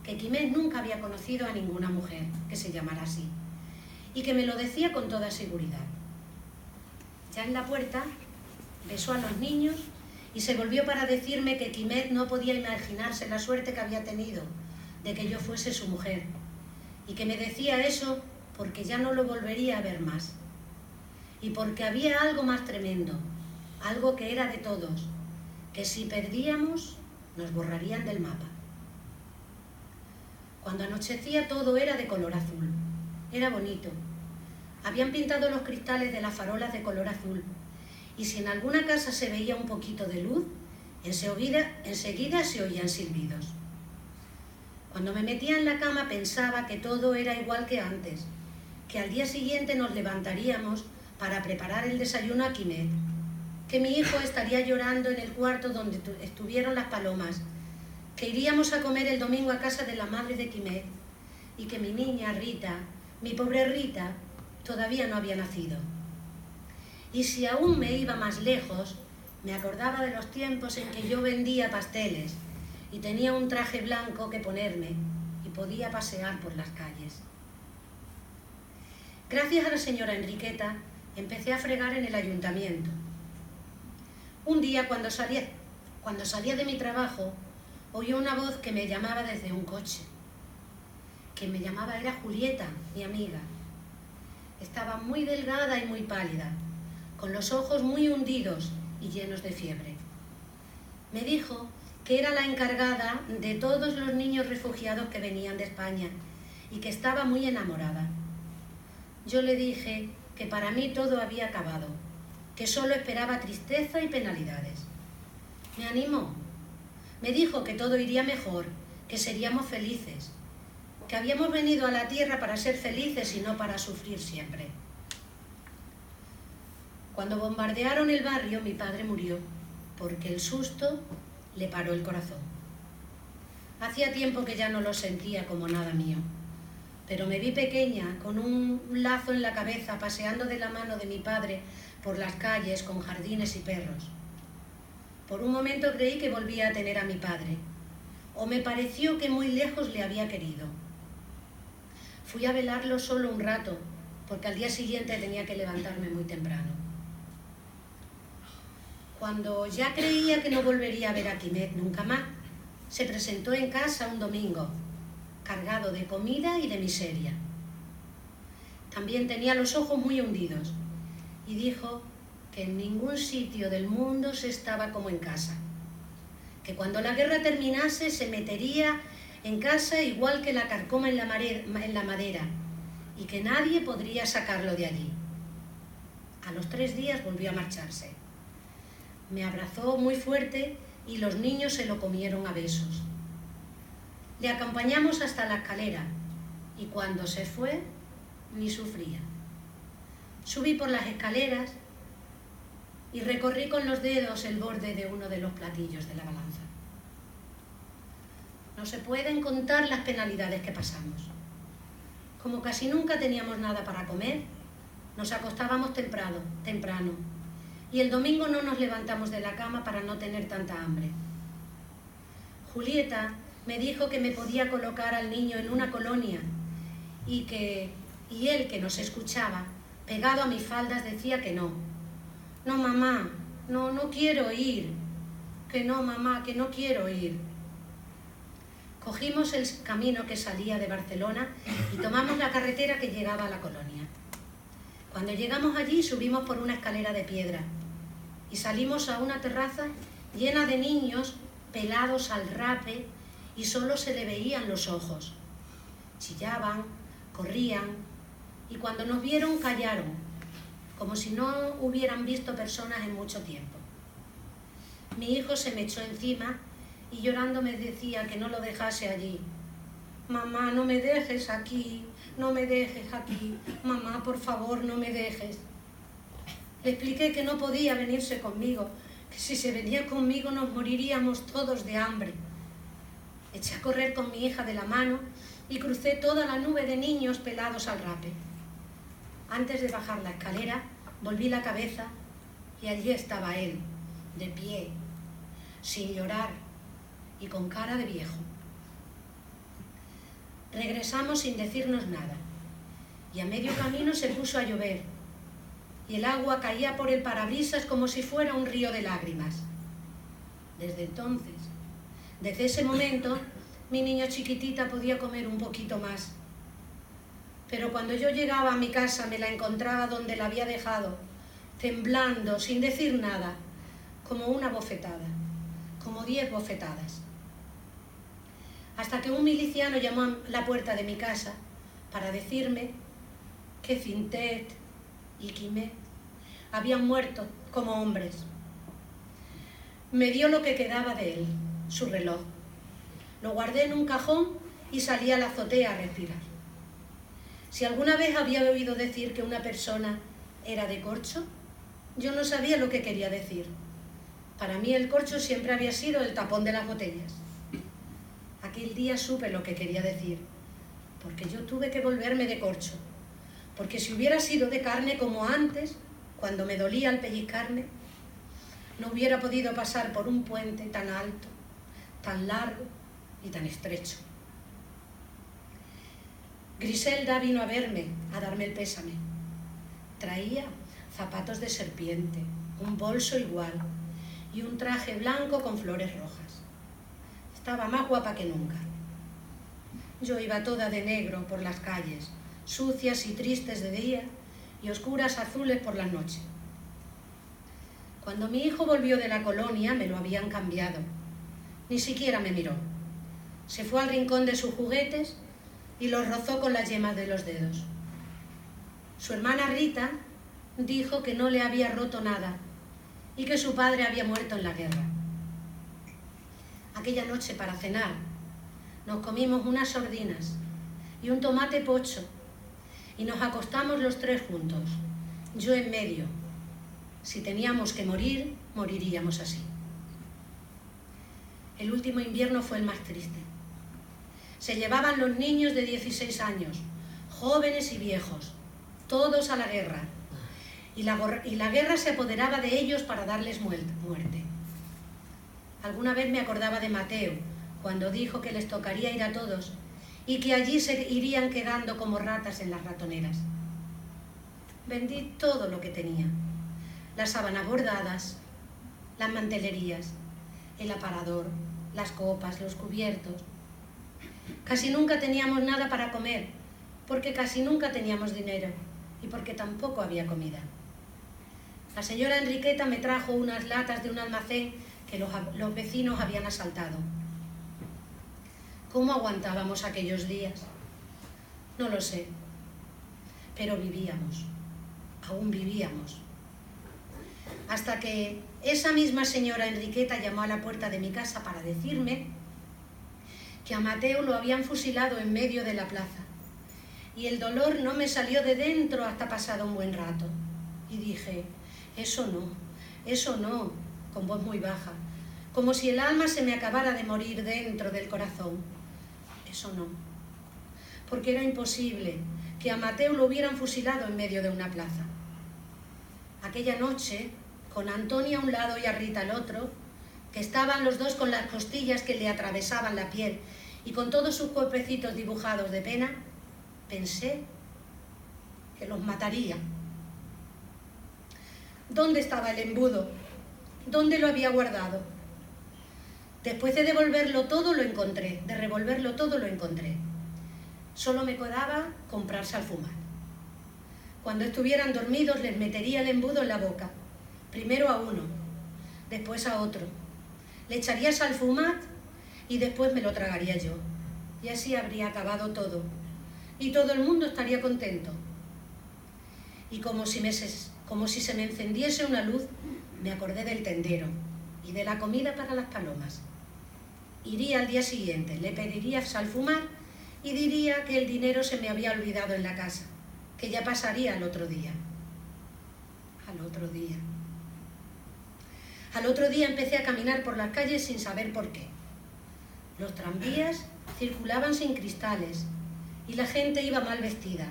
que Quimet nunca había conocido a ninguna mujer que se llamara así, y que me lo decía con toda seguridad. Ya en la puerta, besó a los niños y se volvió para decirme que Quimet no podía imaginarse la suerte que había tenido de que yo fuese su mujer, y que me decía eso porque ya no lo volvería a ver más, y porque había algo más tremendo, algo que era de todos, que si perdíamos nos borrarían del mapa. Cuando anochecía todo era de color azul, era bonito. Habían pintado los cristales de las farolas de color azul, y si en alguna casa se veía un poquito de luz, enseguida se oían silbidos. Cuando me metía en la cama pensaba que todo era igual que antes, que al día siguiente nos levantaríamos para preparar el desayuno a Quimet, que mi hijo estaría llorando en el cuarto donde estuvieron las palomas, que iríamos a comer el domingo a casa de la madre de Quimet, y que mi niña Rita, mi pobre Rita, todavía no había nacido. Y si aún me iba más lejos, me acordaba de los tiempos en que yo vendía pasteles y tenía un traje blanco que ponerme y podía pasear por las calles. Gracias a la señora Enriqueta, empecé a fregar en el ayuntamiento. Un día, cuando salía de mi trabajo, oí una voz que me llamaba desde un coche. Quien me llamaba era Julieta, mi amiga. Estaba muy delgada y muy pálida, con los ojos muy hundidos y llenos de fiebre. Me dijo que era la encargada de todos los niños refugiados que venían de España y que estaba muy enamorada. Yo le dije que para mí todo había acabado, que solo esperaba tristeza y penalidades. Me animó. Me dijo que todo iría mejor, que seríamos felices, que habíamos venido a la tierra para ser felices y no para sufrir siempre. Cuando bombardearon el barrio, mi padre murió, porque el susto le paró el corazón. Hacía tiempo que ya no lo sentía como nada mío, pero me vi pequeña, con un lazo en la cabeza, paseando de la mano de mi padre por las calles con jardines y perros. Por un momento creí que volvía a tener a mi padre, o me pareció que muy lejos le había querido. Fui a velarlo solo un rato, porque al día siguiente tenía que levantarme muy temprano. Cuando ya creía que no volvería a ver a Quimet nunca más, se presentó en casa un domingo, cargado de comida y de miseria. También tenía los ojos muy hundidos y dijo que en ningún sitio del mundo se estaba como en casa, que cuando la guerra terminase se metería en casa igual que la carcoma en la madera y que nadie podría sacarlo de allí. A los 3 días volvió a marcharse. Me abrazó muy fuerte y los niños se lo comieron a besos. Le acompañamos hasta la escalera y cuando se fue, ni sufría. Subí por las escaleras y recorrí con los dedos el borde de uno de los platillos de la balanza. No se pueden contar las penalidades que pasamos. Como casi nunca teníamos nada para comer, nos acostábamos temprano, y el domingo no nos levantamos de la cama para no tener tanta hambre. Julieta me dijo que me podía colocar al niño en una colonia y que Y él, que nos escuchaba, pegado a mis faldas, decía que no. No, mamá, no quiero ir. Que no, mamá, que no quiero ir. Cogimos el camino que salía de Barcelona y tomamos la carretera que llegaba a la colonia. Cuando llegamos allí subimos por una escalera de piedra y salimos a una terraza llena de niños pelados al rape y solo se le veían los ojos. Chillaban, corrían y cuando nos vieron callaron, como si no hubieran visto personas en mucho tiempo. Mi hijo se me echó encima y llorando me decía que no lo dejase allí. Mamá, no me dejes aquí, no me dejes aquí. Mamá, por favor, no me dejes. Le expliqué que no podía venirse conmigo, que si se venía conmigo nos moriríamos todos de hambre. Eché a correr con mi hija de la mano y crucé toda la nube de niños pelados al rape. Antes de bajar la escalera, volví la cabeza y allí estaba él, de pie, sin llorar y con cara de viejo. Regresamos sin decirnos nada y a medio camino se puso a llover y el agua caía por el parabrisas como si fuera un río de lágrimas. Desde ese momento, mi niña chiquitita podía comer un poquito más. Pero cuando yo llegaba a mi casa me la encontraba donde la había dejado, temblando, sin decir nada, como una bofetada, como 10 bofetadas. Hasta que un miliciano llamó a la puerta de mi casa para decirme que Cintet y Quimet habían muerto como hombres. Me dio lo que quedaba de él, su reloj. Lo guardé en un cajón y salí a la azotea a respirar. Si alguna vez había oído decir que una persona era de corcho, yo no sabía lo que quería decir. Para mí el corcho siempre había sido el tapón de las botellas. Aquel día supe lo que quería decir, porque yo tuve que volverme de corcho, porque si hubiera sido de carne como antes, cuando me dolía al pellizcarme, no hubiera podido pasar por un puente tan alto, tan largo y tan estrecho. Griselda vino a verme, a darme el pésame. Traía zapatos de serpiente, un bolso igual y un traje blanco con flores rojas. Estaba más guapa que nunca. Yo iba toda de negro por las calles, sucias y tristes de día y oscuras azules por la noche. Cuando mi hijo volvió de la colonia me lo habían cambiado. Ni siquiera me miró. Se fue al rincón de sus juguetes y los rozó con las yemas de los dedos. Su hermana Rita dijo que no le había roto nada y que su padre había muerto en la guerra. Aquella noche para cenar nos comimos unas sardinas y un tomate pocho y nos acostamos los tres juntos, yo en medio. Si teníamos que morir, moriríamos así. El último invierno fue el más triste. Se llevaban los niños de 16 años, jóvenes y viejos, todos a la guerra. Y la guerra se apoderaba de ellos para darles muerte. Alguna vez me acordaba de Mateo, cuando dijo que les tocaría ir a todos y que allí se irían quedando como ratas en las ratoneras. Vendí todo lo que tenía. Las sábanas bordadas, las mantelerías, el aparador, las copas, los cubiertos. Casi nunca teníamos nada para comer, porque casi nunca teníamos dinero y porque tampoco había comida. La señora Enriqueta me trajo unas latas de un almacén que los vecinos habían asaltado. ¿Cómo aguantábamos aquellos días? No lo sé, pero vivíamos, aún vivíamos. Hasta que esa misma señora Enriqueta llamó a la puerta de mi casa para decirme que a Mateo lo habían fusilado en medio de la plaza. Y el dolor no me salió de dentro hasta pasado un buen rato. Y dije, eso no, con voz muy baja, como si el alma se me acabara de morir dentro del corazón. Eso no, porque era imposible que a Mateo lo hubieran fusilado en medio de una plaza. Aquella noche, con Antonia a un lado y a Rita al otro, que estaban los dos con las costillas que le atravesaban la piel y con todos sus cuerpecitos dibujados de pena, pensé que los mataría. ¿Dónde estaba el embudo? ¿Dónde lo había guardado? Después de devolverlo todo lo encontré, de revolverlo todo lo encontré. Solo me quedaba comprar salfumar. Cuando estuvieran dormidos les metería el embudo en la boca, primero a uno, después a otro. Le echaría salfumat y después me lo tragaría yo. Y así habría acabado todo. Y todo el mundo estaría contento. Y como si se me encendiese una luz, me acordé del tendero y de la comida para las palomas. Iría al día siguiente, le pediría salfumar y diría que el dinero se me había olvidado en la casa, que ya pasaría al otro día. Al otro día. Al otro día empecé a caminar por las calles sin saber por qué. Los tranvías circulaban sin cristales y la gente iba mal vestida.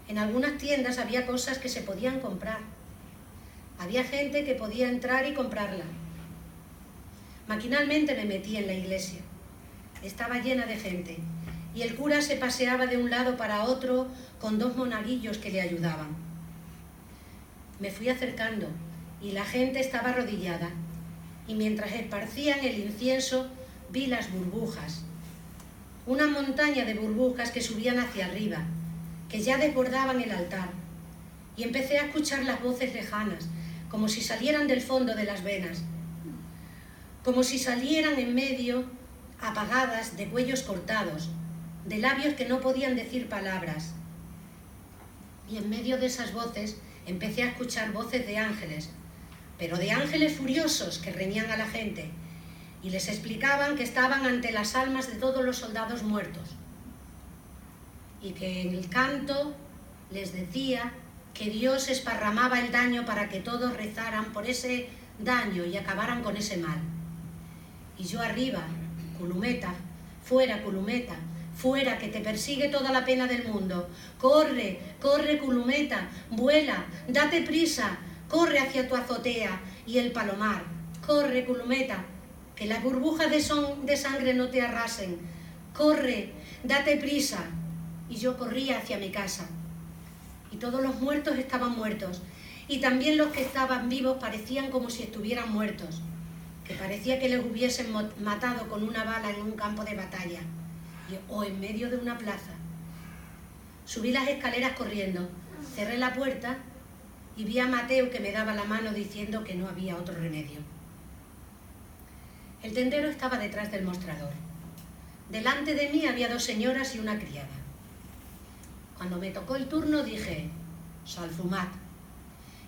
En algunas tiendas había cosas que se podían comprar. Había gente que podía entrar y comprarla. Maquinalmente me metí en la iglesia. Estaba llena de gente y el cura se paseaba de un lado para otro con 2 monaguillos que le ayudaban. Me fui acercando y la gente estaba arrodillada y mientras esparcían el incienso vi las burbujas. Una montaña de burbujas que subían hacia arriba, que ya desbordaban el altar, y empecé a escuchar las voces lejanas, como si salieran del fondo de las venas, como si salieran en medio, apagadas, de cuellos cortados, de labios que no podían decir palabras. Y en medio de esas voces empecé a escuchar voces de ángeles, pero de ángeles furiosos que reñían a la gente, y les explicaban que estaban ante las almas de todos los soldados muertos, y que en el canto les decía que Dios esparramaba el daño para que todos rezaran por ese daño y acabaran con ese mal. Y yo arriba, Culumeta, fuera Culumeta, fuera que te persigue toda la pena del mundo, corre, corre Culumeta, vuela, date prisa, corre hacia tu azotea y el palomar, corre Culumeta, que las burbujas de sangre no te arrasen, corre, date prisa. Y yo corría hacia mi casa. Y todos los muertos estaban muertos. Y también los que estaban vivos parecían como si estuvieran muertos. Que parecía que les hubiesen matado con una bala en un campo de batalla. O en medio de una plaza. Subí las escaleras corriendo. Cerré la puerta y vi a Mateo que me daba la mano diciendo que no había otro remedio. El tendero estaba detrás del mostrador. Delante de mí había 2 señoras y una criada. Cuando me tocó el turno dije, salfumat,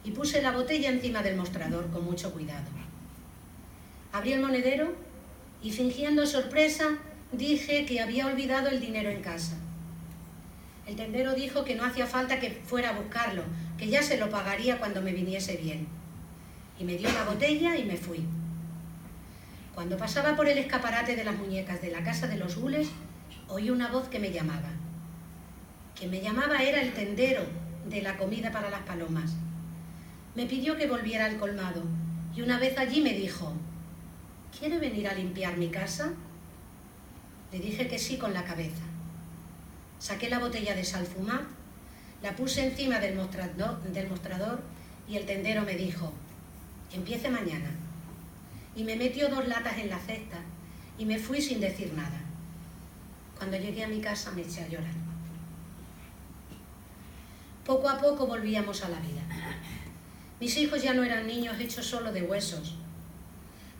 y puse la botella encima del mostrador con mucho cuidado. Abrí el monedero y fingiendo sorpresa dije que había olvidado el dinero en casa. El tendero dijo que no hacía falta que fuera a buscarlo, que ya se lo pagaría cuando me viniese bien. Y me dio la botella y me fui. Cuando pasaba por el escaparate de las muñecas de la casa de los gules, oí una voz que me llamaba. Quien me llamaba era el tendero de la comida para las palomas. Me pidió que volviera al colmado y una vez allí me dijo, ¿quiere venir a limpiar mi casa? Le dije que sí con la cabeza. Saqué la botella de salfumat, la puse encima del mostrador y el tendero me dijo, empiece mañana. Y me metió 2 latas en la cesta y me fui sin decir nada. Cuando llegué a mi casa me eché a llorar. Poco a poco volvíamos a la vida. Mis hijos ya no eran niños hechos solo de huesos.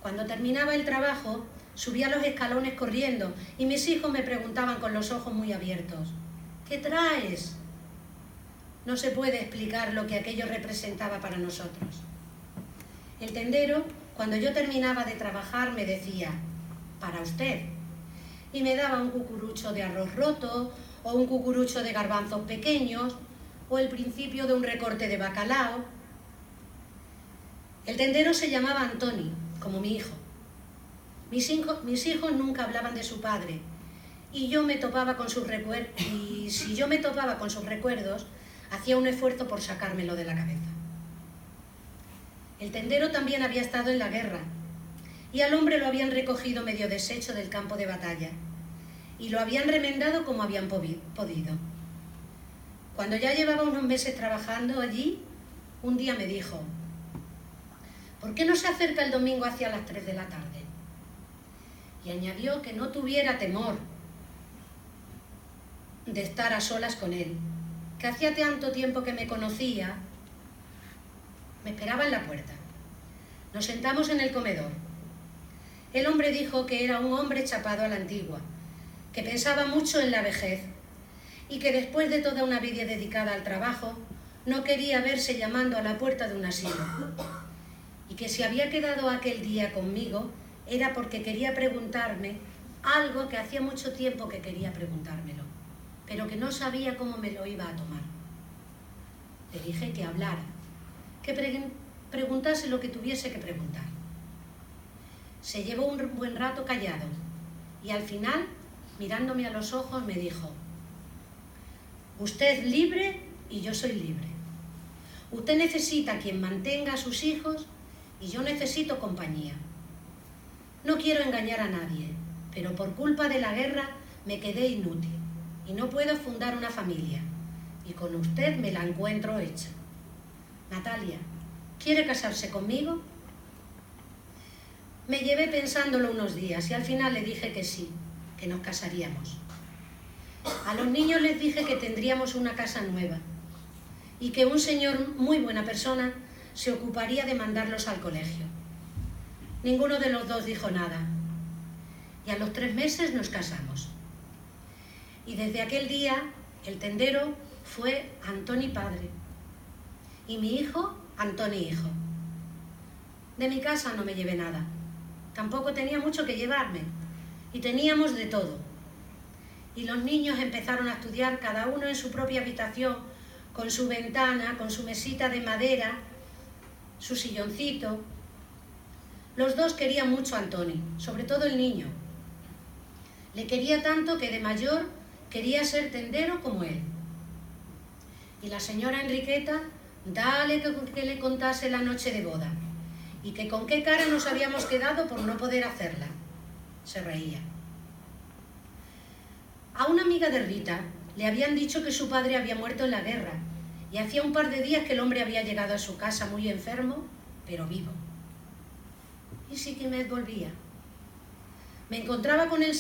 Cuando terminaba el trabajo, subía los escalones corriendo y mis hijos me preguntaban con los ojos muy abiertos, ¿qué traes? No se puede explicar lo que aquello representaba para nosotros. El tendero, cuando yo terminaba de trabajar, me decía, para usted, y me daba un cucurucho de arroz roto o un cucurucho de garbanzos pequeños o el principio de un recorte de bacalao. El tendero se llamaba Antoni, como mi hijo. Mis hijos nunca hablaban de su padre y si yo me topaba con sus recuerdos, hacía un esfuerzo por sacármelo de la cabeza. El tendero también había estado en la guerra y al hombre lo habían recogido medio deshecho del campo de batalla y lo habían remendado como habían podido. Cuando ya llevaba unos meses trabajando allí, un día me dijo: ¿por qué no se acerca el domingo hacia las 3 de la tarde? Y añadió que no tuviera temor de estar a solas con él, que hacía tanto tiempo que me conocía. Me esperaba en la puerta. Nos sentamos en el comedor. El hombre dijo que era un hombre chapado a la antigua, que pensaba mucho en la vejez y que después de toda una vida dedicada al trabajo no quería verse llamando a la puerta de un asilo, y que si había quedado aquel día conmigo era porque quería preguntarme algo que hacía mucho tiempo que quería preguntármelo, pero que no sabía cómo me lo iba a tomar. Le dije que hablara, que preguntase lo que tuviese que preguntar. Se llevó un buen rato callado y al final, mirándome a los ojos, me dijo: usted es libre y yo soy libre. Usted necesita quien mantenga a sus hijos y yo necesito compañía. No quiero engañar a nadie, pero por culpa de la guerra me quedé inútil y no puedo fundar una familia. Y con usted me la encuentro hecha. Natalia, ¿quiere casarse conmigo? Me llevé pensándolo unos días y al final le dije que sí, que nos casaríamos. A los niños les dije que tendríamos una casa nueva y que un señor muy buena persona se ocuparía de mandarlos al colegio. Ninguno de los dos dijo nada y a los 3 meses nos casamos. Y desde aquel día el tendero fue Antoni padre y mi hijo Antoni hijo. De mi casa no me llevé nada, tampoco tenía mucho que llevarme y teníamos de todo. Y los niños empezaron a estudiar cada uno en su propia habitación, con su ventana, con su mesita de madera, su silloncito. Los dos querían mucho a Antoni, sobre todo el niño. Le quería tanto que de mayor quería ser tendero como él. Y la señora Enriqueta, dale que le contase la noche de boda y que con qué cara nos habíamos quedado por no poder hacerla. Se reía. A una amiga de Rita le habían dicho que su padre había muerto en la guerra y hacía un par de días que el hombre había llegado a su casa muy enfermo, pero vivo. Y sí que me volvía. Me encontraba con él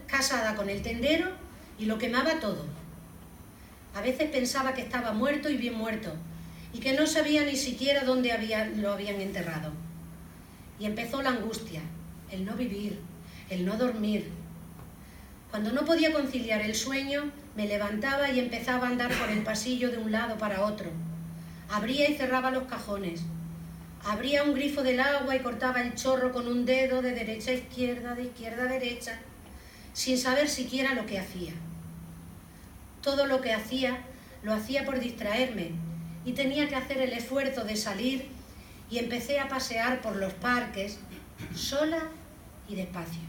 casada con el tendero y lo quemaba todo. A veces pensaba que estaba muerto y bien muerto y que no sabía ni siquiera dónde lo habían enterrado. Y empezó la angustia, el no vivir, el no dormir. Cuando no podía conciliar el sueño, me levantaba y empezaba a andar por el pasillo de un lado para otro. Abría y cerraba los cajones. Abría un grifo del agua y cortaba el chorro con un dedo de derecha a izquierda, de izquierda a derecha, sin saber siquiera lo que hacía. Todo lo que hacía, lo hacía por distraerme y tenía que hacer el esfuerzo de salir y empecé a pasear por los parques, sola y despacio.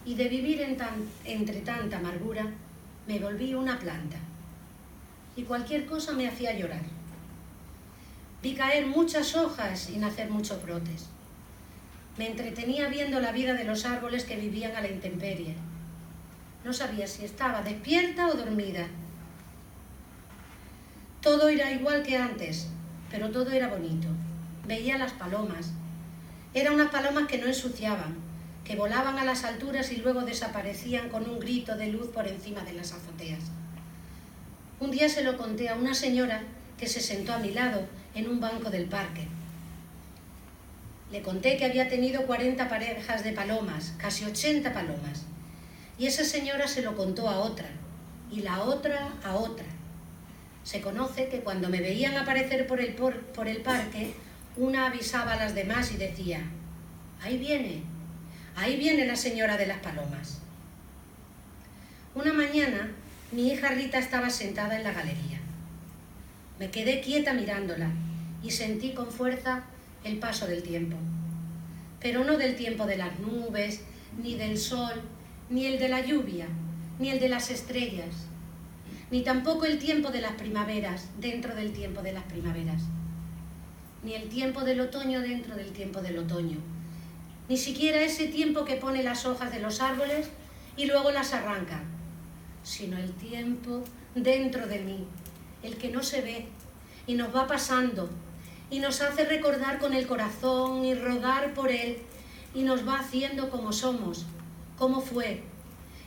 Y de vivir entre tanta amargura, me volví una planta. Y cualquier cosa me hacía llorar. Vi caer muchas hojas y nacer muchos brotes. Me entretenía viendo la vida de los árboles que vivían a la intemperie. No sabía si estaba despierta o dormida. Todo era igual que antes, pero todo era bonito. Veía las palomas. Eran unas palomas que no ensuciaban, que volaban a las alturas y luego desaparecían con un grito de luz por encima de las azoteas. Un día se lo conté a una señora que se sentó a mi lado en un banco del parque. Le conté que había tenido 40 parejas de palomas, casi 80 palomas, y esa señora se lo contó a otra, y la otra a otra. Se conoce que cuando me veían aparecer por el parque, una avisaba a las demás y decía: ahí viene la señora de las palomas. Una mañana, mi hija Rita estaba sentada en la galería. Me quedé quieta mirándola y sentí con fuerza el paso del tiempo. Pero no del tiempo de las nubes, ni del sol, ni el de la lluvia, ni el de las estrellas, ni tampoco el tiempo de las primaveras dentro del tiempo de las primaveras, ni el tiempo del otoño dentro del tiempo del otoño, ni siquiera ese tiempo que pone las hojas de los árboles y luego las arranca, sino el tiempo dentro de mí, el que no se ve, y nos va pasando, y nos hace recordar con el corazón y rodar por él, y nos va haciendo como somos, como fue,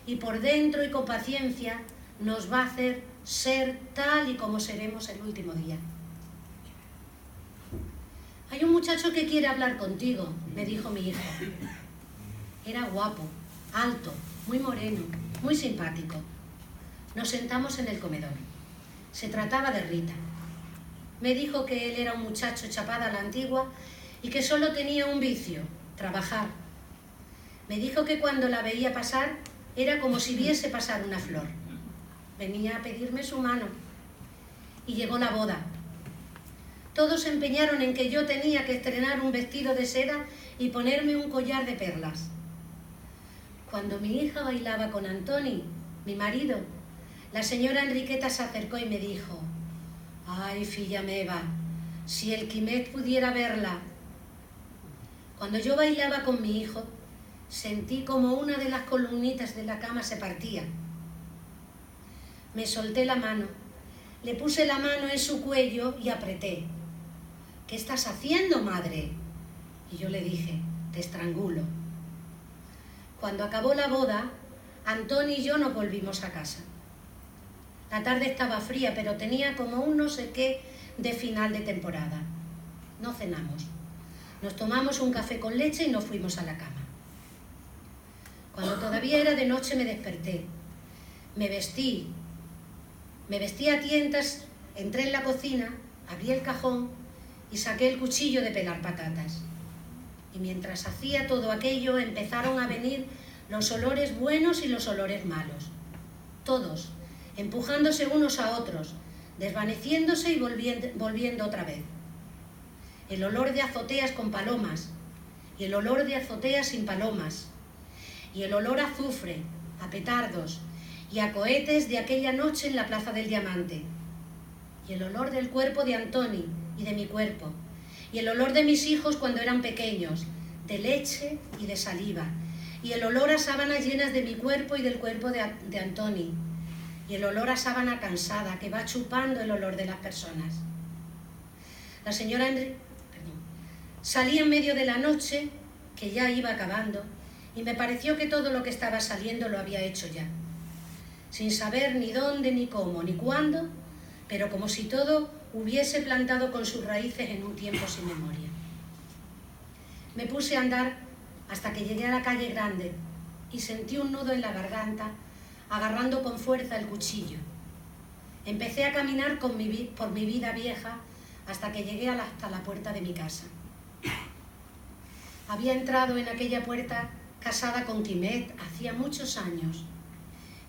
y por dentro y con paciencia nos va a hacer ser tal y como seremos el último día. Hay un muchacho que quiere hablar contigo, me dijo mi hijo. Era guapo, alto, muy moreno, muy simpático. Nos sentamos en el comedor. Se trataba de Rita. Me dijo que él era un muchacho chapado a la antigua y que solo tenía un vicio, trabajar. Me dijo que cuando la veía pasar era como si viese pasar una flor. Venía a pedirme su mano. Y llegó la boda. Todos se empeñaron en que yo tenía que estrenar un vestido de seda y ponerme un collar de perlas. Cuando mi hija bailaba con Antoni, mi marido, la señora Enriqueta se acercó y me dijo: «Ay, filla meva, si el Quimet pudiera verla». Cuando yo bailaba con mi hijo, sentí como una de las columnitas de la cama se partía. Me solté la mano, le puse la mano en su cuello y apreté. «¿Qué estás haciendo, madre?». Y yo le dije: «Te estrangulo». Cuando acabó la boda, Antoni y yo nos volvimos a casa. La tarde estaba fría, pero tenía como un no sé qué de final de temporada. No cenamos. Nos tomamos un café con leche y nos fuimos a la cama. Cuando todavía era de noche me desperté. Me vestí a tientas, entré en la cocina, abrí el cajón y saqué el cuchillo de pelar patatas. Y mientras hacía todo aquello empezaron a venir los olores buenos y los olores malos. Todos, empujándose unos a otros, desvaneciéndose y volviendo otra vez. El olor de azoteas con palomas, y el olor de azoteas sin palomas, y el olor a azufre, a petardos y a cohetes de aquella noche en la Plaza del Diamante, y el olor del cuerpo de Antoni y de mi cuerpo, y el olor de mis hijos cuando eran pequeños, de leche y de saliva, y el olor a sábanas llenas de mi cuerpo y del cuerpo de Antoni, y el olor a sábana cansada que va chupando el olor de las personas. La señora salí en medio de la noche, que ya iba acabando, y me pareció que todo lo que estaba saliendo lo había hecho ya, sin saber ni dónde, ni cómo, ni cuándo, pero como si todo hubiese plantado con sus raíces en un tiempo sin memoria. Me puse a andar hasta que llegué a la calle Grande y sentí un nudo en la garganta, agarrando con fuerza el cuchillo. Empecé a caminar por mi vida vieja hasta que llegué hasta la puerta de mi casa. Había entrado en aquella puerta casada con Quimet hacía muchos años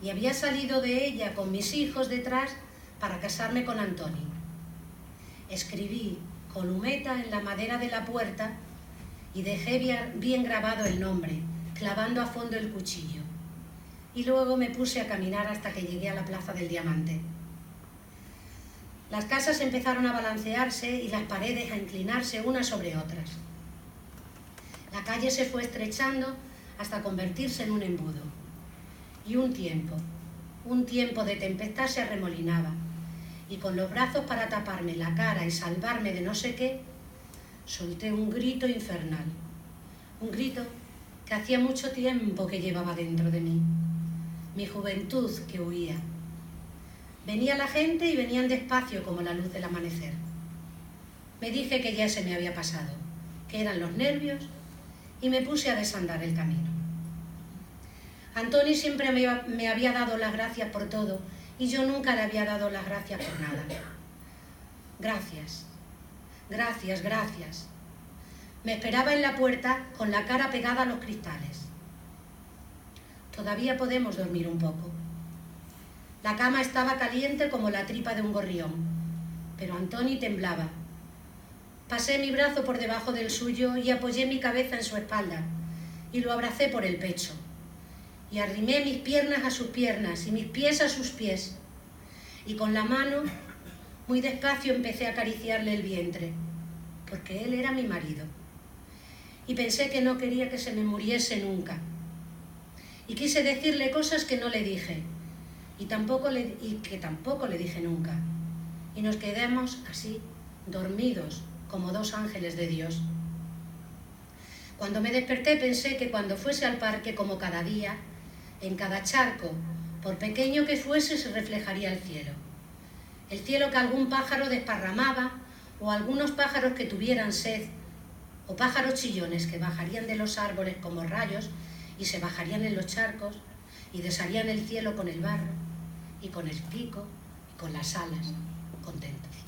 y había salido de ella con mis hijos detrás para casarme con Antoni. Escribí con lumeta en la madera de la puerta y dejé bien grabado el nombre, clavando a fondo el cuchillo. Y luego me puse a caminar hasta que llegué a la Plaza del Diamante. Las casas empezaron a balancearse y las paredes a inclinarse unas sobre otras. La calle se fue estrechando hasta convertirse en un embudo. Y un tiempo de tempestad se arremolinaba, y con los brazos para taparme la cara y salvarme de no sé qué, solté un grito infernal. Un grito que hacía mucho tiempo que llevaba dentro de mí. Mi juventud que huía. Venía la gente y venían despacio como la luz del amanecer. Me dije que ya se me había pasado, que eran los nervios, y me puse a desandar el camino. Antoni siempre me había dado las gracias por todo y yo nunca le había dado las gracias por nada. Gracias, gracias, gracias. Me esperaba en la puerta con la cara pegada a los cristales. Todavía podemos dormir un poco. La cama estaba caliente como la tripa de un gorrión, pero Antoni temblaba. Pasé mi brazo por debajo del suyo y apoyé mi cabeza en su espalda y lo abracé por el pecho. Y arrimé mis piernas a sus piernas y mis pies a sus pies. Y con la mano, muy despacio, empecé a acariciarle el vientre, porque él era mi marido. Y pensé que no quería que se me muriese nunca. Y quise decirle cosas que no le dije. y que tampoco le dije nunca. Y nos quedamos así, dormidos, como dos ángeles de Dios. Cuando me desperté pensé que cuando fuese al parque, como cada día, en cada charco, por pequeño que fuese, se reflejaría el cielo. El cielo que algún pájaro desparramaba, o algunos pájaros que tuvieran sed, o pájaros chillones que bajarían de los árboles como rayos y se bajarían en los charcos y desharían el cielo con el barro y con el pico y con las alas, contentos.